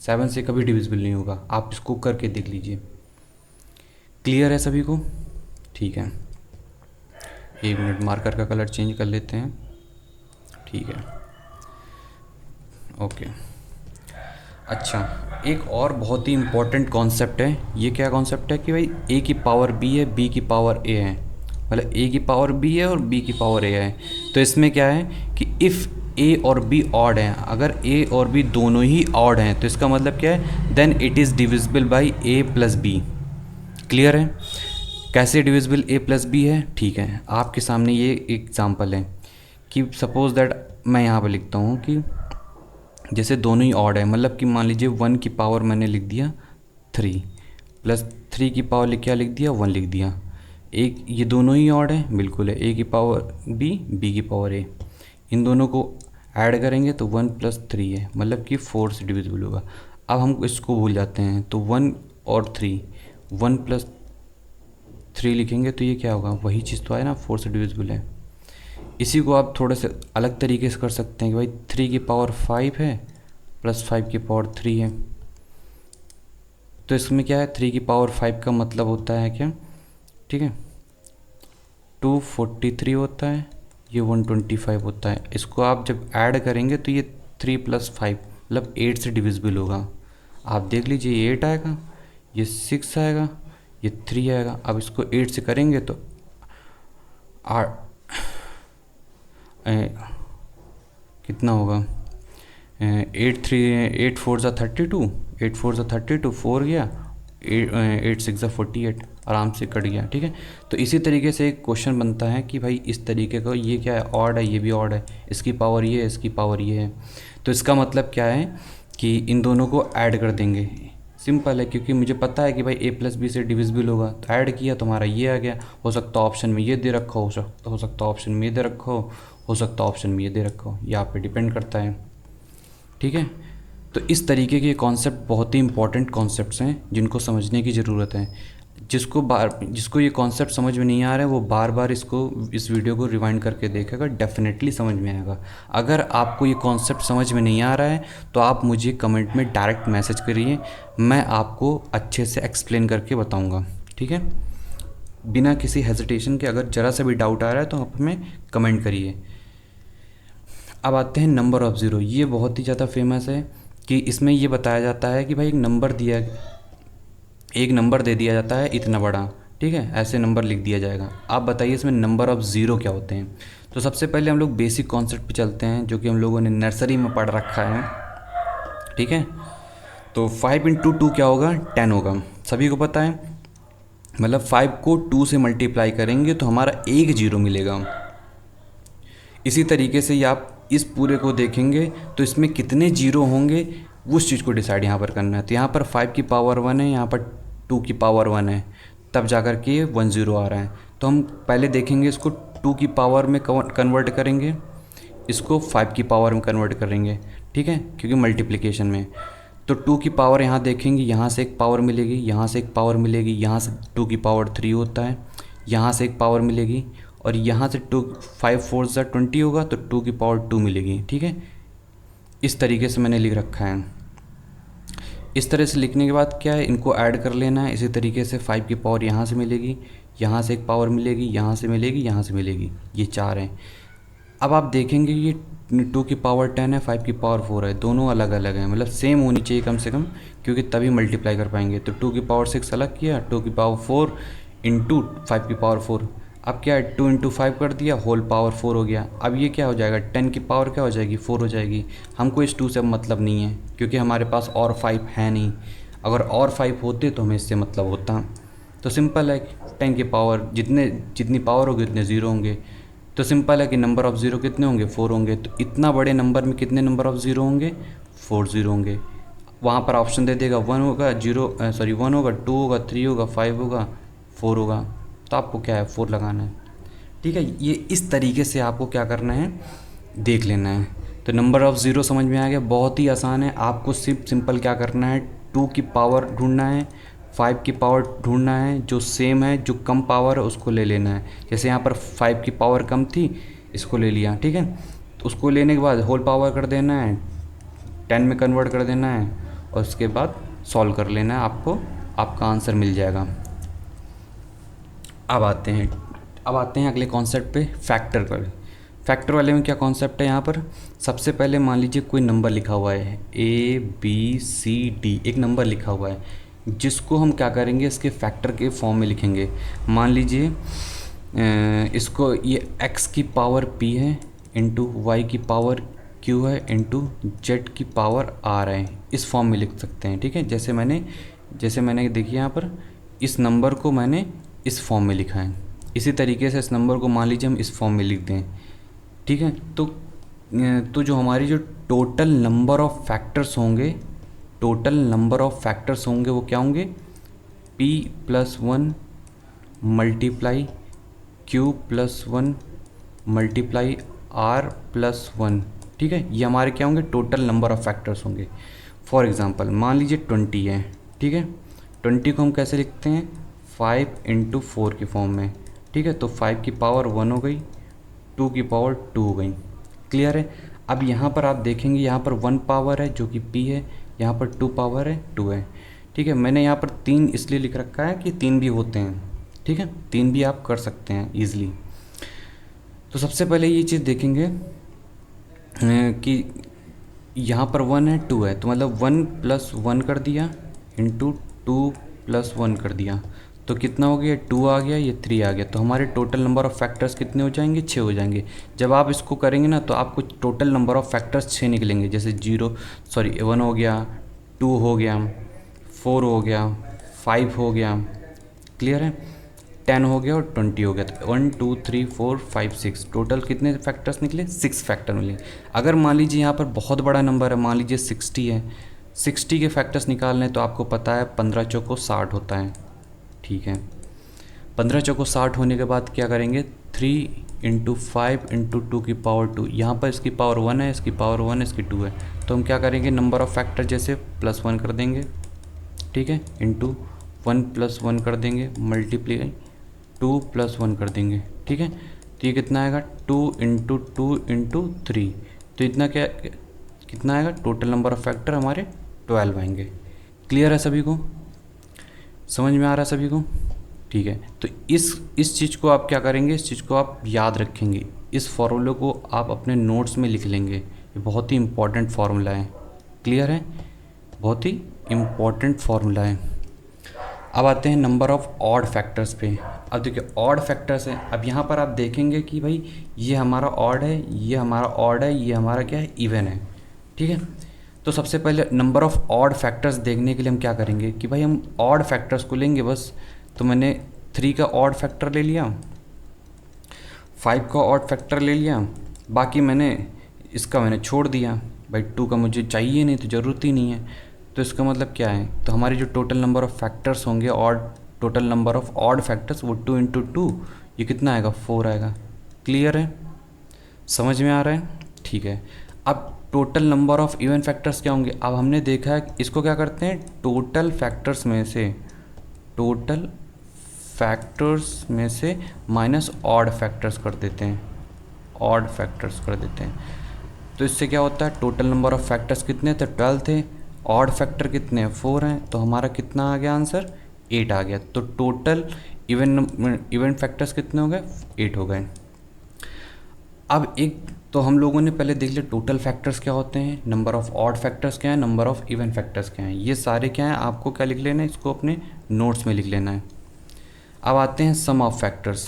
Speaker 1: 7 से कभी डिविजिबल नहीं होगा। आप इसको करके देख लीजिए। क्लियर है सभी को? ठीक है, 1 मिनट मार्कर का कलर चेंज कर लेते हैं। ठीक है, ओके। अच्छा, एक और बहुत ही इम्पोर्टेंट कॉन्सेप्ट है। ये क्या कॉन्सेप्ट है कि भाई a की पावर b है, b की पावर a है, मतलब a की पावर b है और b की पावर a है। तो इसमें क्या है कि इफ़ a और b ऑड हैं, अगर a और b दोनों ही ऑड हैं तो इसका मतलब क्या है then it is divisible by a + b। Clear है? कैसे डिविजिबल a + b है? ठीक है, आपके सामने ये एग्जांपल है कि सपोज़ दैट मैं यहाँ पर लिखता हूँ कि जैसे दोनों ही ऑड है, मतलब कि मान लीजिए 1 की पावर मैंने लिख दिया 3 प्लस 3 की पावर क्या लिख दिया 1 लिख दिया। एक ये दोनों ही ऑड है, बिल्कुल है, a की पावर b, b की पावर a, इन दोनों को ऐड करेंगे तो 1 + 3 है, मतलब कि 4 से डिविजिबल होगा। अब हम इसको भूल जाते हैं तो 1 और 3, 1 + 3 लिखेंगे तो ये क्या होगा, वही चीज़ तो है ना, 4 से डिविजिबल है। इसी को आप थोड़े से अलग तरीके से कर सकते हैं कि भाई 3 की पावर 5 है प्लस 5 की पावर 3 है। तो इसमें क्या है 3 की पावर 5 का मतलब होता है क्या, ठीक है, 243 होता है, ये 125 होता है। इसको आप जब ऐड करेंगे तो ये 3 + 5 मतलब 8 से डिविजिबल होगा। आप देख लीजिए ये 8 आएगा, ये 6 आएगा, ये 3 आएगा। अब इसको 8 से करेंगे तो कितना होगा, 8 4 ज़ा 32, 8 4 ज़ा 32, 4 गया, 8 6 ज़ा 48, आराम से कट गया, ठीक है। तो इसी तरीके से एक क्वेश्चन बनता है कि भाई इस तरीके का ये क्या है, ऑड है, ये भी ऑड है, इसकी पावर ये है, इसकी पावर ये है। तो इसका मतलब क्या है कि इन दोनों को ऐड कर देंगे। सिंपल है, क्योंकि मुझे पता है कि भाई a + b से डिविजिबल होगा, तो ऐड किया तुम्हारा ये आ गया। हो सकता ऑप्शन में ये दे रखा हो सकता ऑप्शन में ये दे रखा हो सकता ऑप्शन में ये दे रखा हो, ये आप पे डिपेंड करता है, ठीक है। तो इस तरीके के कॉन्सेप्ट बहुत ही इंपॉर्टेंट कॉन्सेप्ट्स हैं जिनको समझने की ज़रूरत है। जिसको ये कॉन्सेप्ट समझ में नहीं आ रहा है वो बार बार इस वीडियो को रिवाइंड करके देखेगा, डेफिनेटली समझ में आएगा। अगर आपको ये कॉन्सेप्ट समझ में नहीं आ रहा है तो आप मुझे कमेंट में डायरेक्ट मैसेज करिए, मैं आपको अच्छे से एक्सप्लेन करके बताऊँगा, ठीक है। बिना किसी हेजिटेशन के अगर ज़रा सा भी डाउट आ रहा है तो आप हमें कमेंट करिए। अब आते हैं नंबर ऑफ़ ज़ीरो। ये बहुत ही ज़्यादा फेमस है कि इसमें ये बताया जाता है कि भाई एक नंबर दे दिया जाता है इतना बड़ा, ठीक है, ऐसे नंबर लिख दिया जाएगा। आप बताइए इसमें नंबर ऑफ़ ज़ीरो क्या होते हैं। तो सबसे पहले हम लोग बेसिक कॉन्सेप्ट पे चलते हैं जो कि हम लोगों ने नर्सरी में पढ़ रखा है, ठीक है। तो 5 × 2 क्या होगा, 10 होगा, सभी को पता है। मतलब 5 को 2 से मल्टीप्लाई करेंगे तो हमारा एक जीरो मिलेगा। इसी तरीके से ये आप इस पूरे को देखेंगे तो इसमें कितने जीरो होंगे उस चीज़ को डिसाइड यहाँ पर करना है। तो यहाँ पर 5 की पावर 1 है, यहाँ पर 2 की पावर 1 है, तब जा कर के 1 0 आ रहा है। तो हम पहले देखेंगे इसको 2 की पावर में कन्वर्ट करेंगे, इसको 5 की पावर में कन्वर्ट करेंगे, ठीक है, क्योंकि मल्टीप्लिकेशन में। तो 2 की पावर यहाँ देखेंगे, यहाँ से एक पावर मिलेगी, यहाँ से एक पावर मिलेगी, यहाँ से 2 की पावर 3 होता है, यहाँ से एक पावर मिलेगी, और यहाँ से 5 4 ज़ा 20 होगा तो 2 की पावर 2 मिलेगी, ठीक है। इस तरीके से मैंने लिख रखा है। इस तरह से लिखने के बाद क्या है, इनको ऐड कर लेना है। इसी तरीके से 5 की पावर यहाँ से मिलेगी, यहाँ से एक पावर मिलेगी, यहाँ से मिलेगी, यहाँ से मिलेगी, ये 4 हैं। अब आप देखेंगे ये 2 की पावर 10 है, 5 की पावर 4 है, दोनों अलग अलग हैं, मतलब सेम होनी चाहिए कम से कम, क्योंकि तभी मल्टीप्लाई कर पाएंगे। तो 2 की पावर 6 अलग किया, 2 की पावर 4 इंटू 5 की पावर 4। अब क्या है 2 × 5 कर दिया, होल पावर 4 हो गया। अब ये क्या हो जाएगा, 10 की पावर क्या हो जाएगी, 4 हो जाएगी। हमको इस 2 से मतलब नहीं है क्योंकि हमारे पास और 5 है नहीं। अगर और 5 होते तो हमें इससे मतलब होता। तो सिंपल है, 10 की पावर जितनी पावर होगी उतने ज़ीरो होंगे। तो सिंपल है कि नंबर ऑफ़ ज़ीरो कितने होंगे, 4 होंगे। तो इतना बड़े नंबर में कितने नंबर ऑफ़ ज़ीरो होंगे, 4 ज़ीरो होंगे। वहाँ पर ऑप्शन दे देगा 1 होगा, 1 होगा, 2 होगा, 3 होगा, 5 होगा, 4 होगा। तो आपको क्या है, 4 लगाना है। ठीक है, ये इस तरीके से आपको क्या करना है, देख लेना है। तो नंबर ऑफ़ ज़ीरो समझ में आ गया, बहुत ही आसान है। आपको सिर्फ सिंपल क्या करना है, 2 की पावर ढूंढना है, 5 की पावर ढूंढना है, जो सेम है, जो कम पावर है उसको ले लेना है। जैसे यहाँ पर 5 की पावर कम थी, इसको ले लिया, ठीक है। तो उसको लेने के बाद होल पावर कर देना है, 10 में कन्वर्ट कर देना है और उसके बाद सॉल्व कर लेना है, आपको आपका आंसर मिल जाएगा। अब आते हैं अगले कॉन्सेप्ट पे, फैक्टर पर। फैक्टर वाले में क्या कॉन्सेप्ट है, यहाँ पर सबसे पहले मान लीजिए कोई नंबर लिखा हुआ है, ABCD, एक नंबर लिखा हुआ है, जिसको हम क्या करेंगे, इसके फैक्टर के फॉर्म में लिखेंगे। मान लीजिए इसको, ये x की पावर p है इंटू वाई की पावर q है इंटू जेड की पावर r है, इस फॉर्म में लिख सकते हैं। ठीक है, जैसे मैंने देखिए यहाँ पर इस नंबर को मैंने इस फॉर्म में लिखा है, इसी तरीके से इस नंबर को मान लीजिए हम इस फॉर्म में लिख दें। ठीक है, तो जो हमारी जो टोटल नंबर ऑफ़ फैक्टर्स होंगे, वो क्या होंगे, p+1 multiply q+1 multiply r+1। ठीक है, ये हमारे क्या होंगे, टोटल नंबर ऑफ़ फैक्टर्स होंगे। फॉर एग्ज़ाम्पल मान लीजिए 20 है। ठीक है, 20 को हम कैसे लिखते हैं, 5 × 4 की फॉर्म में। ठीक है, तो 5 की पावर 1 हो गई, 2 की पावर 2 हो गई। क्लियर है। अब यहाँ पर आप देखेंगे, यहाँ पर 1 पावर है जो कि p है, यहाँ पर 2 पावर है 2 है। ठीक है, मैंने यहाँ पर 3 इसलिए लिख रखा है कि 3 भी होते हैं। ठीक है, 3 भी आप कर सकते हैं ईज़िली। तो सबसे पहले ये चीज़ देखेंगे कि यहाँ पर 1 है 2 है, तो मतलब 1 + 1 कर दिया इंटू 2 + 1 कर दिया, तो कितना हो गया, 2 आ गया, ये 3 आ गया। तो हमारे टोटल नंबर ऑफ़ फैक्टर्स कितने हो जाएंगे, 6 हो जाएंगे। जब आप इसको करेंगे ना तो आपको टोटल नंबर ऑफ़ फैक्टर्स 6 निकलेंगे। जैसे 1 हो गया, 2 हो गया, 4 हो गया, 5 हो गया। क्लियर है, 10 हो गया और 20 हो गया। तो 1 2 3 4 5 6 टोटल कितने फैक्टर्स निकले, 6 फैक्टर मिले। अगर मान लीजिए यहाँ पर बहुत बड़ा नंबर है, मान लीजिए 60 है, 60 के फैक्टर्स निकालने तो आपको पता है 15 चौको 60 होता है। ठीक है, 15 चौको 60 होने के बाद क्या करेंगे, 3 × 5 × 2 की पावर 2। यहाँ पर इसकी पावर 1 है, इसकी पावर 1 है, इसकी 2 है। तो हम क्या करेंगे, नंबर ऑफ़ फैक्टर जैसे +1 कर देंगे। ठीक है, इंटू 1 + 1 कर देंगे, मल्टीप्लाई 2 + 1 कर देंगे। ठीक है, तो ये कितना आएगा, 2 × 2 × 3। तो इतना कितना आएगा, टोटल नंबर ऑफ़ फैक्टर हमारे 12 आएंगे। क्लियर है सभी को, समझ में आ रहा है सभी को। ठीक है, तो इस चीज़ को आप क्या करेंगे, इस चीज़ को आप याद रखेंगे, इस फॉर्मूले को आप अपने नोट्स में लिख लेंगे। ये बहुत ही इम्पॉर्टेंट फार्मूला है। क्लियर है, बहुत ही इम्पॉर्टेंट फार्मूला है। अब आते हैं नंबर ऑफ़ ऑड फैक्टर्स पे। अब देखिए ऑड फैक्टर्स हैं। अब यहाँ पर आप देखेंगे कि भाई ये हमारा ऑड है, ये हमारा ऑड है, ये हमारा क्या है, इवन है। ठीक है, तो सबसे पहले नंबर ऑफ़ ऑड फैक्टर्स देखने के लिए हम क्या करेंगे कि भाई हम ऑड फैक्टर्स को लेंगे बस। तो मैंने 3 का ऑड फैक्टर ले लिया, 5 का ऑड फैक्टर ले लिया, बाकी मैंने छोड़ दिया। भाई 2 का मुझे चाहिए नहीं, तो ज़रूरत ही नहीं है। तो इसका मतलब क्या है, तो हमारी जो टोटल नंबर ऑफ़ फैक्टर्स होंगे, odd total number of odd factors, वो 2 × 2 ये कितना आएगा, 4 आएगा। क्लियर है, समझ में आ रहा है। ठीक है, अब total number of even factors क्या होंगे। अब हमने देखा है इसको क्या करते हैं, टोटल फैक्टर्स में से माइनस ऑड फैक्टर्स कर देते हैं, तो इससे क्या होता है, टोटल नंबर ऑफ़ फैक्टर्स कितने थे, 12 थे, ऑड फैक्टर कितने हैं, 4 हैं, तो हमारा कितना आ गया आंसर, 8 आ गया। तो टोटल इवन फैक्टर्स कितने हो गए, 8 हो गए। अब तो हम लोगों ने पहले देख लिया टोटल फैक्टर्स क्या होते हैं, नंबर ऑफ़ ऑड फैक्टर्स क्या है, नंबर ऑफ़ इवन फैक्टर्स क्या हैं, ये सारे क्या हैं, आपको क्या लिख लेना है, इसको अपने नोट्स में लिख लेना है। अब आते हैं some of factors.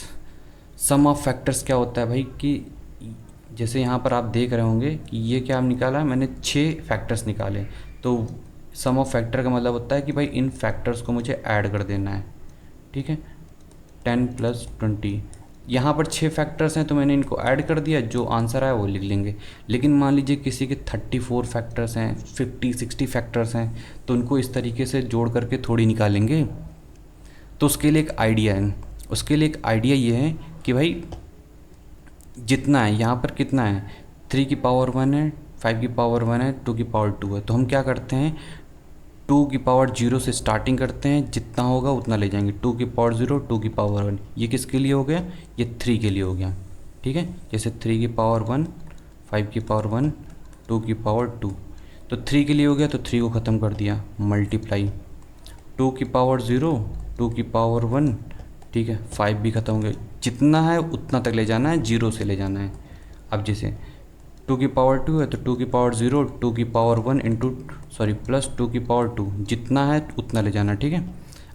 Speaker 1: Some of factors क्या होता है भाई, कि जैसे यहाँ पर आप देख रहे होंगे कि ये क्या निकाला, मैंने 6 फैक्टर्स निकाले। तो सम ऑफ फैक्टर का मतलब होता है कि भाई इन फैक्टर्स को मुझे ऐड कर देना है, ठीक है। 10 + 20, यहाँ पर 6 फैक्टर्स हैं तो मैंने इनको ऐड कर दिया, जो आंसर आया वो लिख लेंगे। लेकिन मान लीजिए किसी के 34 फैक्टर्स हैं, 50-60 फैक्टर्स हैं, तो उनको इस तरीके से जोड़ करके थोड़ी निकालेंगे। तो उसके लिए एक आइडिया है, उसके लिए एक आइडिया ये है कि भाई जितना है यहाँ पर कितना है, 3 की पावर 1 है, 5 की पावर 1 है, 2 की पावर 2 है, तो हम क्या करते हैं 2 की पावर 0 से स्टार्टिंग करते हैं, जितना होगा उतना ले जाएंगे। 2 की पावर 0, 2 की पावर 1, ये किसके लिए हो गया, ये 3 के लिए हो गया, ठीक है। जैसे 3 की पावर 1, 5 की पावर 1, 2 की पावर 2, तो 3 के लिए हो गया, तो 3 को ख़त्म कर दिया, मल्टीप्लाई 2 की पावर 0, 2 की पावर 1, ठीक है, 5 भी ख़त्म हो गया, जितना है उतना तक ले जाना है, 0 से ले जाना है। अब जैसे 2 की पावर 2 है तो 2 की पावर 0, 2 की पावर 1 इंटू प्लस 2 की पावर 2, जितना है उतना ले जाना, ठीक है।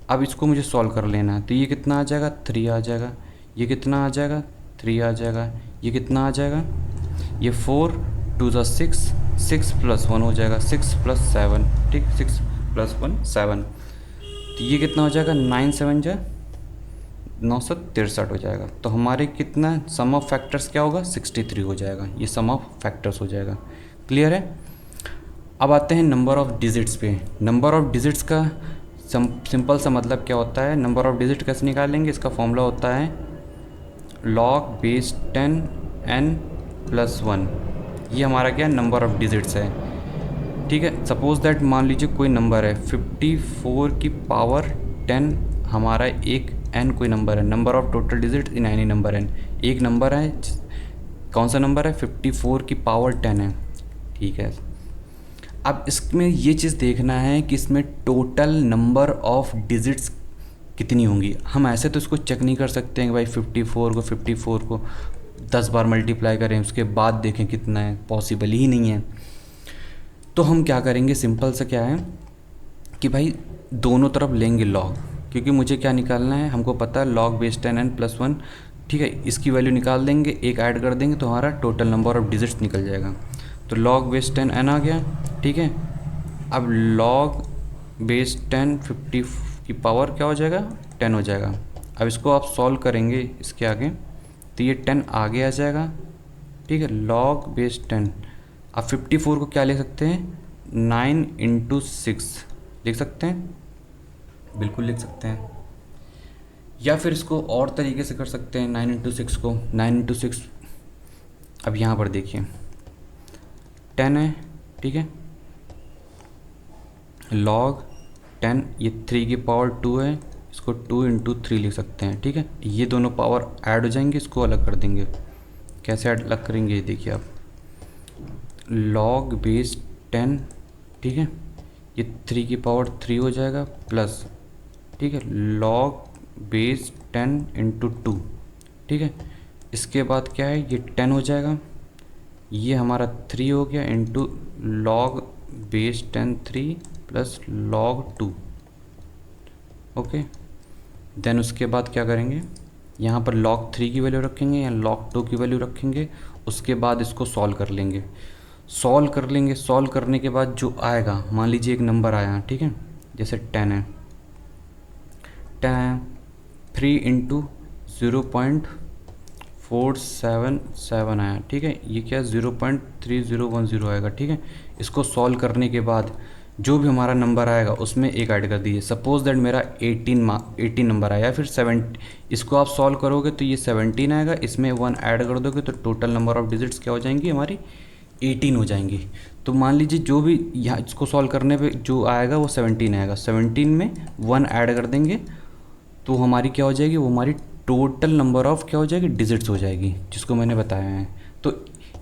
Speaker 1: अब इसको मुझे सॉल्व कर लेना है, तो ये कितना आ जाएगा, 3 आ जाएगा, ये कितना आ जाएगा, 3 आ जाएगा, ये कितना आ जाएगा, ये 4, 2 ज़ा 6, 6 + 1 हो जाएगा, 6 + 7, ठीक, 6 + 1 7, तो ये कितना हो जाएगा, 9 7 जा 963 हो जाएगा। तो हमारे कितना सम ऑफ फैक्टर्स क्या होगा, 63 हो जाएगा, ये सम ऑफ फैक्टर्स हो जाएगा। क्लियर है। अब आते हैं नंबर ऑफ़ डिजिट्स पे। नंबर ऑफ़ डिजिट्स का सिंपल सा मतलब क्या होता है, नंबर ऑफ़ डिजिट कैसे निकालेंगे, इसका फॉर्मूला होता है log बेस 10 n + 1, ये हमारा क्या नंबर ऑफ़ डिजिट्स है, ठीक है। सपोज़ दैट मान लीजिए कोई नंबर है 54 की पावर 10, हमारा एक n कोई नंबर है, number of total digit in any number n, एक नंबर है, कौन सा नंबर है, 54 की पावर 10 है, ठीक है। अब इसमें ये चीज़ देखना है कि इसमें टोटल नंबर ऑफ डिजिट्स कितनी होंगी। हम ऐसे तो इसको चेक नहीं कर सकते हैं कि भाई 54 को 10 बार मल्टीप्लाई करें उसके बाद देखें कितना है, पॉसिबल ही नहीं है। तो हम क्या करेंगे, सिंपल सा क्या है कि भाई दोनों तरफ लेंगे लॉग, क्योंकि मुझे क्या निकालना है, हमको पता है log बेस 10 n + 1, ठीक है। इसकी वैल्यू निकाल देंगे, एक ऐड कर देंगे तो हमारा टोटल नंबर ऑफ डिजिट्स निकल जाएगा। तो log बेस 10 n आ गया, ठीक है। अब log बेस 10 50 की पावर क्या हो जाएगा, 10 हो जाएगा। अब इसको आप सॉल्व करेंगे इसके आगे, तो ये 10 आगे आ जाएगा, ठीक है। log बेस 10, अब 54 को क्या ले सकते हैं, 9 × 6 लिख सकते हैं, बिल्कुल लिख सकते हैं। या फिर इसको और तरीके से कर सकते हैं, 9 × 6 को, 9 × 6, अब यहाँ पर देखिए 10 है, ठीक है, log 10, ये 3 की पावर 2 है, इसको 2 × 3 लिख सकते हैं, ठीक है। ये दोनों पावर ऐड हो जाएंगे, इसको अलग कर देंगे। कैसे अलग करेंगे ये देखिए आप, log बेस 10, ठीक है, ये 3 की पावर 3 हो जाएगा प्लस, ठीक है, log बेस 10 × 2, ठीक है। इसके बाद क्या है, ये 10 हो जाएगा, ये हमारा 3 हो गया into log base 10 3 plus log 2, okay. Then उसके बाद क्या करेंगे, यहाँ पर log 3 की वैल्यू रखेंगे या log 2 की वैल्यू रखेंगे, उसके बाद इसको सॉल्व कर लेंगे। सॉल्व करने के बाद जो आएगा, मान लीजिए एक नंबर आया, ठीक है, जैसे 10 है, 3 × 0.477 आया, ठीक है। ये क्या 0.3010 आएगा, ठीक है। इसको सॉल्व करने के बाद जो भी हमारा नंबर आएगा उसमें एक ऐड कर दीजिए। सपोज दैट मेरा 18 नंबर आया, फिर 7, इसको आप सॉल्व करोगे तो ये 17 आएगा, इसमें 1 ऐड कर दोगे तो टोटल नंबर ऑफ डिजिट्स क्या हो जाएंगी, हमारी 18 हो जाएंगी। तो मान लीजिए जो भी यहाँ इसको सॉल्व करने पे जो आएगा वो 17 आएगा, 17 में 1 ऐड कर देंगे तो हमारी क्या हो जाएगी, वो हमारी टोटल नंबर ऑफ़ क्या हो जाएगी, डिजिट्स हो जाएगी, जिसको मैंने बताया है। तो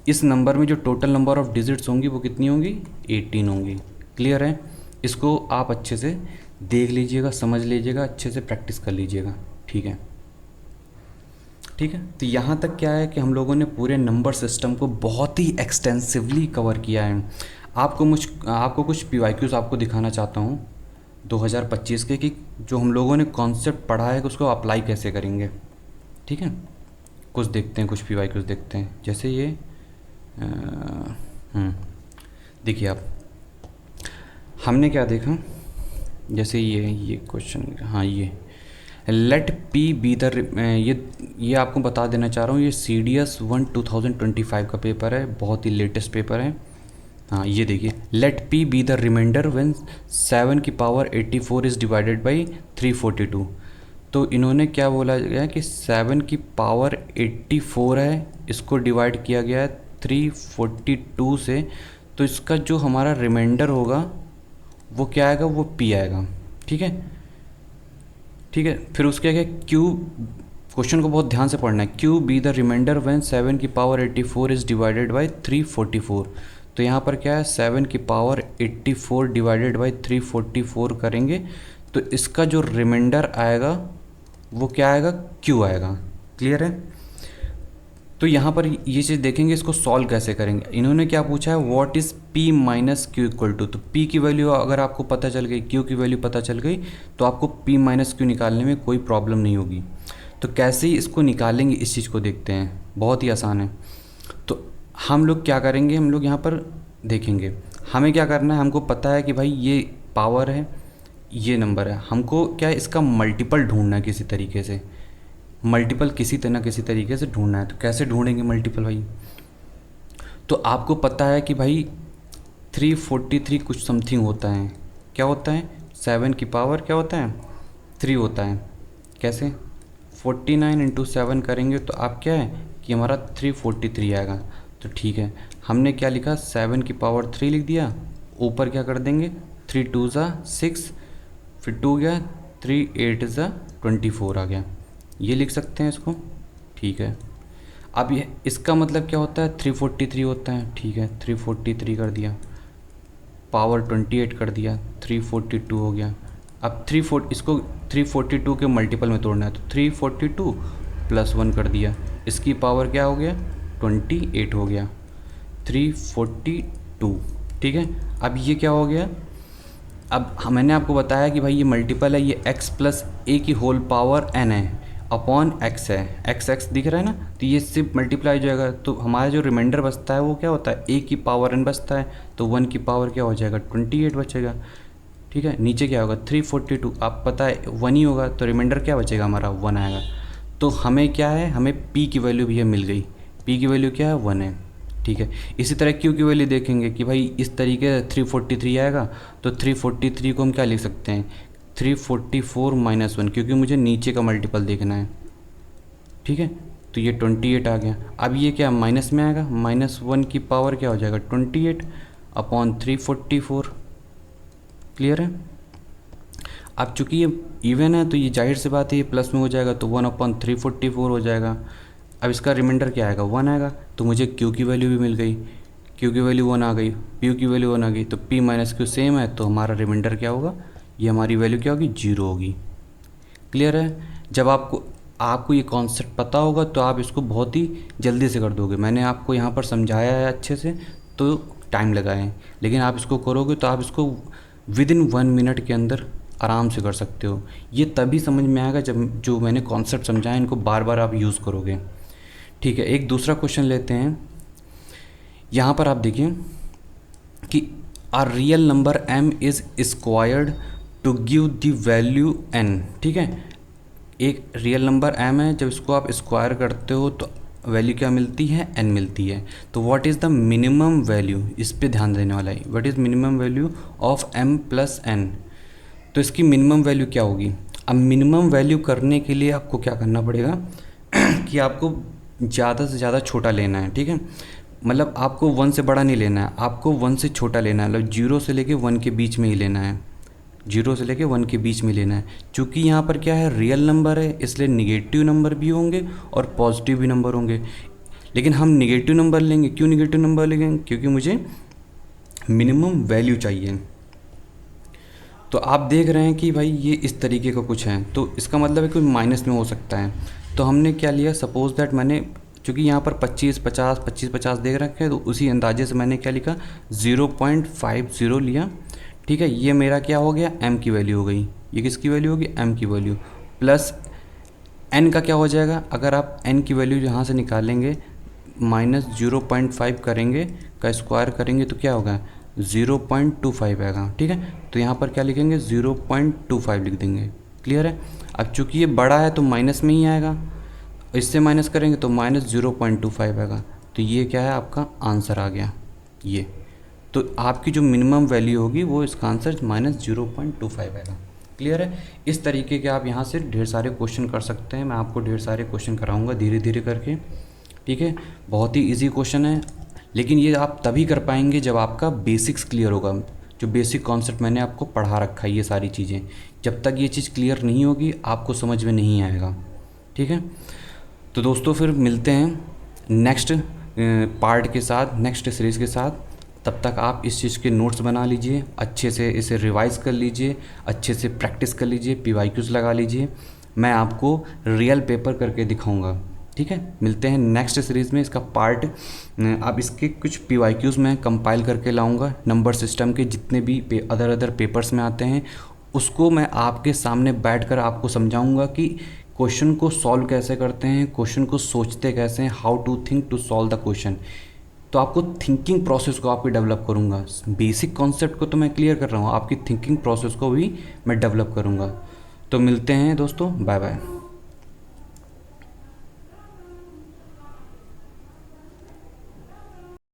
Speaker 1: इस नंबर में जो टोटल नंबर ऑफ़ डिजिट्स होंगी वो कितनी होंगी, 18 होंगी। क्लियर है। इसको आप अच्छे से देख लीजिएगा, समझ लीजिएगा, अच्छे से प्रैक्टिस कर लीजिएगा, ठीक है। ठीक है, तो यहाँ तक क्या है कि हम लोगों ने पूरे नंबर सिस्टम को बहुत ही एक्सटेंसिवली कवर किया है। आपको कुछ PYQs आपको दिखाना चाहता हूँ 2025 के, कि जो हम लोगों ने कॉन्सेप्ट पढ़ा है उसको अप्लाई कैसे करेंगे, ठीक है। कुछ देखते हैं, कुछ PYQs देखते हैं, जैसे ये देखिए आप, हमने क्या देखा, जैसे ये क्वेश्चन, हाँ ये लेट पी बी द, ये आपको बता देना चाह रहा हूँ, ये CDS 1 2025 का पेपर है, बहुत ही लेटेस्ट पेपर है। हाँ ये देखिए, let p be the reminder when 7 की पावर 84 इज़ डिवाइडेड बाई 342। तो इन्होंने क्या बोला गया है कि 7 की पावर 84 है, इसको डिवाइड किया गया है 342 से, तो इसका जो हमारा रिमाइंडर होगा वो क्या आएगा, वो पी आएगा। ठीक है, ठीक है। फिर उसके आगे क्यू, क्वेश्चन को बहुत ध्यान से पढ़ना है, q be the reminder when 7 की पावर 84 इज़ डिवाइडेड बाई 344। तो यहाँ पर क्या है, 7 की पावर 84 डिवाइडेड बाई 344 करेंगे तो इसका जो रिमाइंडर आएगा वो क्या आएगा, क्यू आएगा। क्लियर है। तो यहाँ पर ये चीज़ देखेंगे, इसको सॉल्व कैसे करेंगे। इन्होंने क्या पूछा है, what is p minus q equal to. तो p की वैल्यू अगर आपको पता चल गई, q की वैल्यू पता चल गई, तो आपको p माइनस क्यू निकालने में कोई प्रॉब्लम नहीं होगी। तो कैसे ही इसको निकालेंगे, इस चीज़ को देखते हैं, बहुत ही आसान है। तो हम लोग क्या करेंगे, हम लोग यहाँ पर देखेंगे, हमें क्या करना है, हमको पता है कि भाई ये पावर है, ये नंबर है, हमको क्या है, इसका मल्टीपल ढूंढना है किसी तरीके से, मल्टीपल किसी तरीके से ढूंढना है। तो कैसे ढूंढेंगे मल्टीपल भाई, तो आपको पता है कि भाई 343 कुछ समथिंग होता है, क्या होता है, 7 की पावर क्या होता है, 3 होता है। कैसे, 49 इंटू 7 करेंगे तो आप क्या है कि हमारा 343 आएगा। तो ठीक है, हमने क्या लिखा, 7 की पावर 3 लिख दिया, ऊपर क्या कर देंगे, 3 2 ज़ा 6, फिर 2 गया, 3 8 ज़ा 24 आ गया, ये लिख सकते हैं इसको। ठीक है, अब ये इसका मतलब क्या होता है, 343 होता है। ठीक है, 343 कर दिया, पावर 28 कर दिया, 342 हो गया। अब इसको 342 के मल्टीपल में तोड़ना है, तो 342 प्लस 1 कर दिया, इसकी पावर क्या हो गया, 28 हो गया, 342। ठीक है, अब ये क्या हो गया, अब मैंने आपको बताया कि भाई ये मल्टीपल है, ये x प्लस ए की होल पावर n है अपॉन x है, x दिख रहा है ना, तो ये सिर्फ मल्टीप्लाई हो जाएगा। तो हमारा जो रिमाइंडर बचता है वो क्या होता है, a की पावर n बचता है, तो 1 की पावर क्या हो जाएगा, 28 बचेगा। ठीक है, नीचे क्या होगा, 342, आप पता है 1 ही होगा, तो रिमाइंडर क्या बचेगा हमारा, 1 आएगा। तो हमें क्या है, हमें p की वैल्यू भी मिल गई, p की वैल्यू क्या है, 1 है। ठीक है, इसी तरह q की वैल्यू देखेंगे कि भाई इस तरीके से 343 आएगा, तो 343 को हम क्या लिख सकते हैं, 344 माइनस 1, क्योंकि मुझे नीचे का मल्टीपल देखना है। ठीक है, तो ये 28 आ गया। अब ये क्या माइनस में आएगा, -1 की पावर क्या हो जाएगा, 28 अपॉन 344। क्लियर है। अब चूँकि ये इवन है तो ये जाहिर सी बात है, ये प्लस में हो जाएगा, तो 1 अपॉन 344 हो जाएगा। अब इसका रिमाइंडर क्या आएगा, 1 आएगा, तो मुझे क्यू की वैल्यू भी मिल गई, क्यू की वैल्यू 1 आ गई, पी की वैल्यू 1 आ गई, तो p माइनस क्यू सेम है, तो हमारा रिमाइंडर क्या होगा, ये हमारी वैल्यू क्या होगी, 0 होगी। क्लियर है। जब आपको ये कॉन्सेप्ट पता होगा तो आप इसको बहुत ही जल्दी से कर दोगे। मैंने आपको यहाँ पर समझाया है अच्छे से, तो टाइम लगा है, लेकिन आप इसको करोगे तो आप इसको विदिन 1 मिनट के अंदर आराम से कर सकते हो। ये तभी समझ में आएगा जब जो मैंने कॉन्सेप्ट समझाया इनको बार बार आप यूज़ करोगे। ठीक है, एक दूसरा क्वेश्चन लेते हैं। यहाँ पर आप देखिए कि a real number m is squared to give the value n। ठीक है, एक रियल नंबर m है, जब इसको आप स्क्वायर करते हो तो वैल्यू क्या मिलती है, n मिलती है। तो what is the minimum value, इस पे ध्यान देने वाला है, what is minimum value of m plus n। तो इसकी मिनिमम वैल्यू क्या होगी। अब मिनिमम वैल्यू करने के लिए आपको क्या करना पड़ेगा कि आपको ज़्यादा से ज़्यादा छोटा लेना है। ठीक है, मतलब आपको 1 से बड़ा नहीं लेना है, आपको 1 से छोटा लेना है, मतलब 0 से लेके 1 के बीच में ही लेना है, 0 से लेके 1 के बीच में लेना है। चूँकि यहाँ पर क्या है, रियल नंबर है, इसलिए निगेटिव नंबर भी होंगे और पॉजिटिव भी नंबर होंगे, लेकिन हम निगेटिव नंबर लेंगे। क्यों निगेटिव नंबर लेंगे, क्योंकि मुझे मिनिमम वैल्यू चाहिए। तो आप देख रहे हैं कि भाई ये इस तरीके का कुछ है, तो इसका मतलब है कि माइनस में हो सकता है। तो हमने क्या लिया, सपोज दैट मैंने, चूँकि यहाँ पर 25 50 25 50 देख रखे हैं, तो उसी अंदाजे से मैंने क्या लिखा, 0.50 लिया। ठीक है, ये मेरा क्या हो गया, m की वैल्यू हो गई। ये किसकी वैल्यू होगी, m की वैल्यू, प्लस n का क्या हो जाएगा, अगर आप n की वैल्यू यहाँ से निकालेंगे, -0.5 करेंगे का स्क्वायर करेंगे तो क्या होगा, 0.25 आएगा। ठीक है, तो यहाँ पर क्या लिखेंगे 0.25 लिख देंगे। क्लियर है। अब चूंकि ये बड़ा है तो माइनस में ही आएगा, इससे माइनस करेंगे तो -0.25 आएगा। तो ये क्या है, आपका आंसर आ गया ये। तो आपकी जो मिनिमम वैल्यू होगी वो इसका आंसर -0.25 आएगा। क्लियर है। इस तरीके के आप यहाँ से ढेर सारे क्वेश्चन कर सकते हैं। मैं आपको ढेर सारे क्वेश्चन कराऊंगा धीरे धीरे करके। ठीक है, बहुत ही इजी क्वेश्चन है, लेकिन ये आप तभी कर पाएंगे जब आपका बेसिक्स क्लियर होगा। जो बेसिक कॉन्सेप्ट मैंने आपको पढ़ा रखा है, ये सारी चीज़ें, जब तक ये चीज़ क्लियर नहीं होगी आपको समझ में नहीं आएगा। ठीक है, तो दोस्तों फिर मिलते हैं नेक्स्ट पार्ट के साथ, नेक्स्ट सीरीज़ के साथ। तब तक आप इस चीज़ के नोट्स बना लीजिए, अच्छे से इसे रिवाइज़ कर लीजिए, अच्छे से प्रैक्टिस कर लीजिए, PYQs लगा लीजिए। मैं आपको रियल पेपर करके दिखाऊंगा। ठीक है, मिलते हैं नेक्स्ट सीरीज़ में। इसका पार्ट अब इसके कुछ PYQs मैं कंपाइल करके लाऊंगा, नंबर सिस्टम के जितने भी अदर पेपर्स में आते हैं उसको मैं आपके सामने बैठकर आपको समझाऊंगा कि क्वेश्चन को सॉल्व कैसे करते हैं, क्वेश्चन को सोचते कैसे हैं, how to think to solve the question. तो आपको थिंकिंग प्रोसेस को आपकी डेवलप करूँगा। बेसिक कॉन्सेप्ट को तो मैं क्लियर कर रहा हूँ, आपकी थिंकिंग प्रोसेस को भी मैं डेवलप करूँगा। तो मिलते हैं दोस्तों, बाय बाय।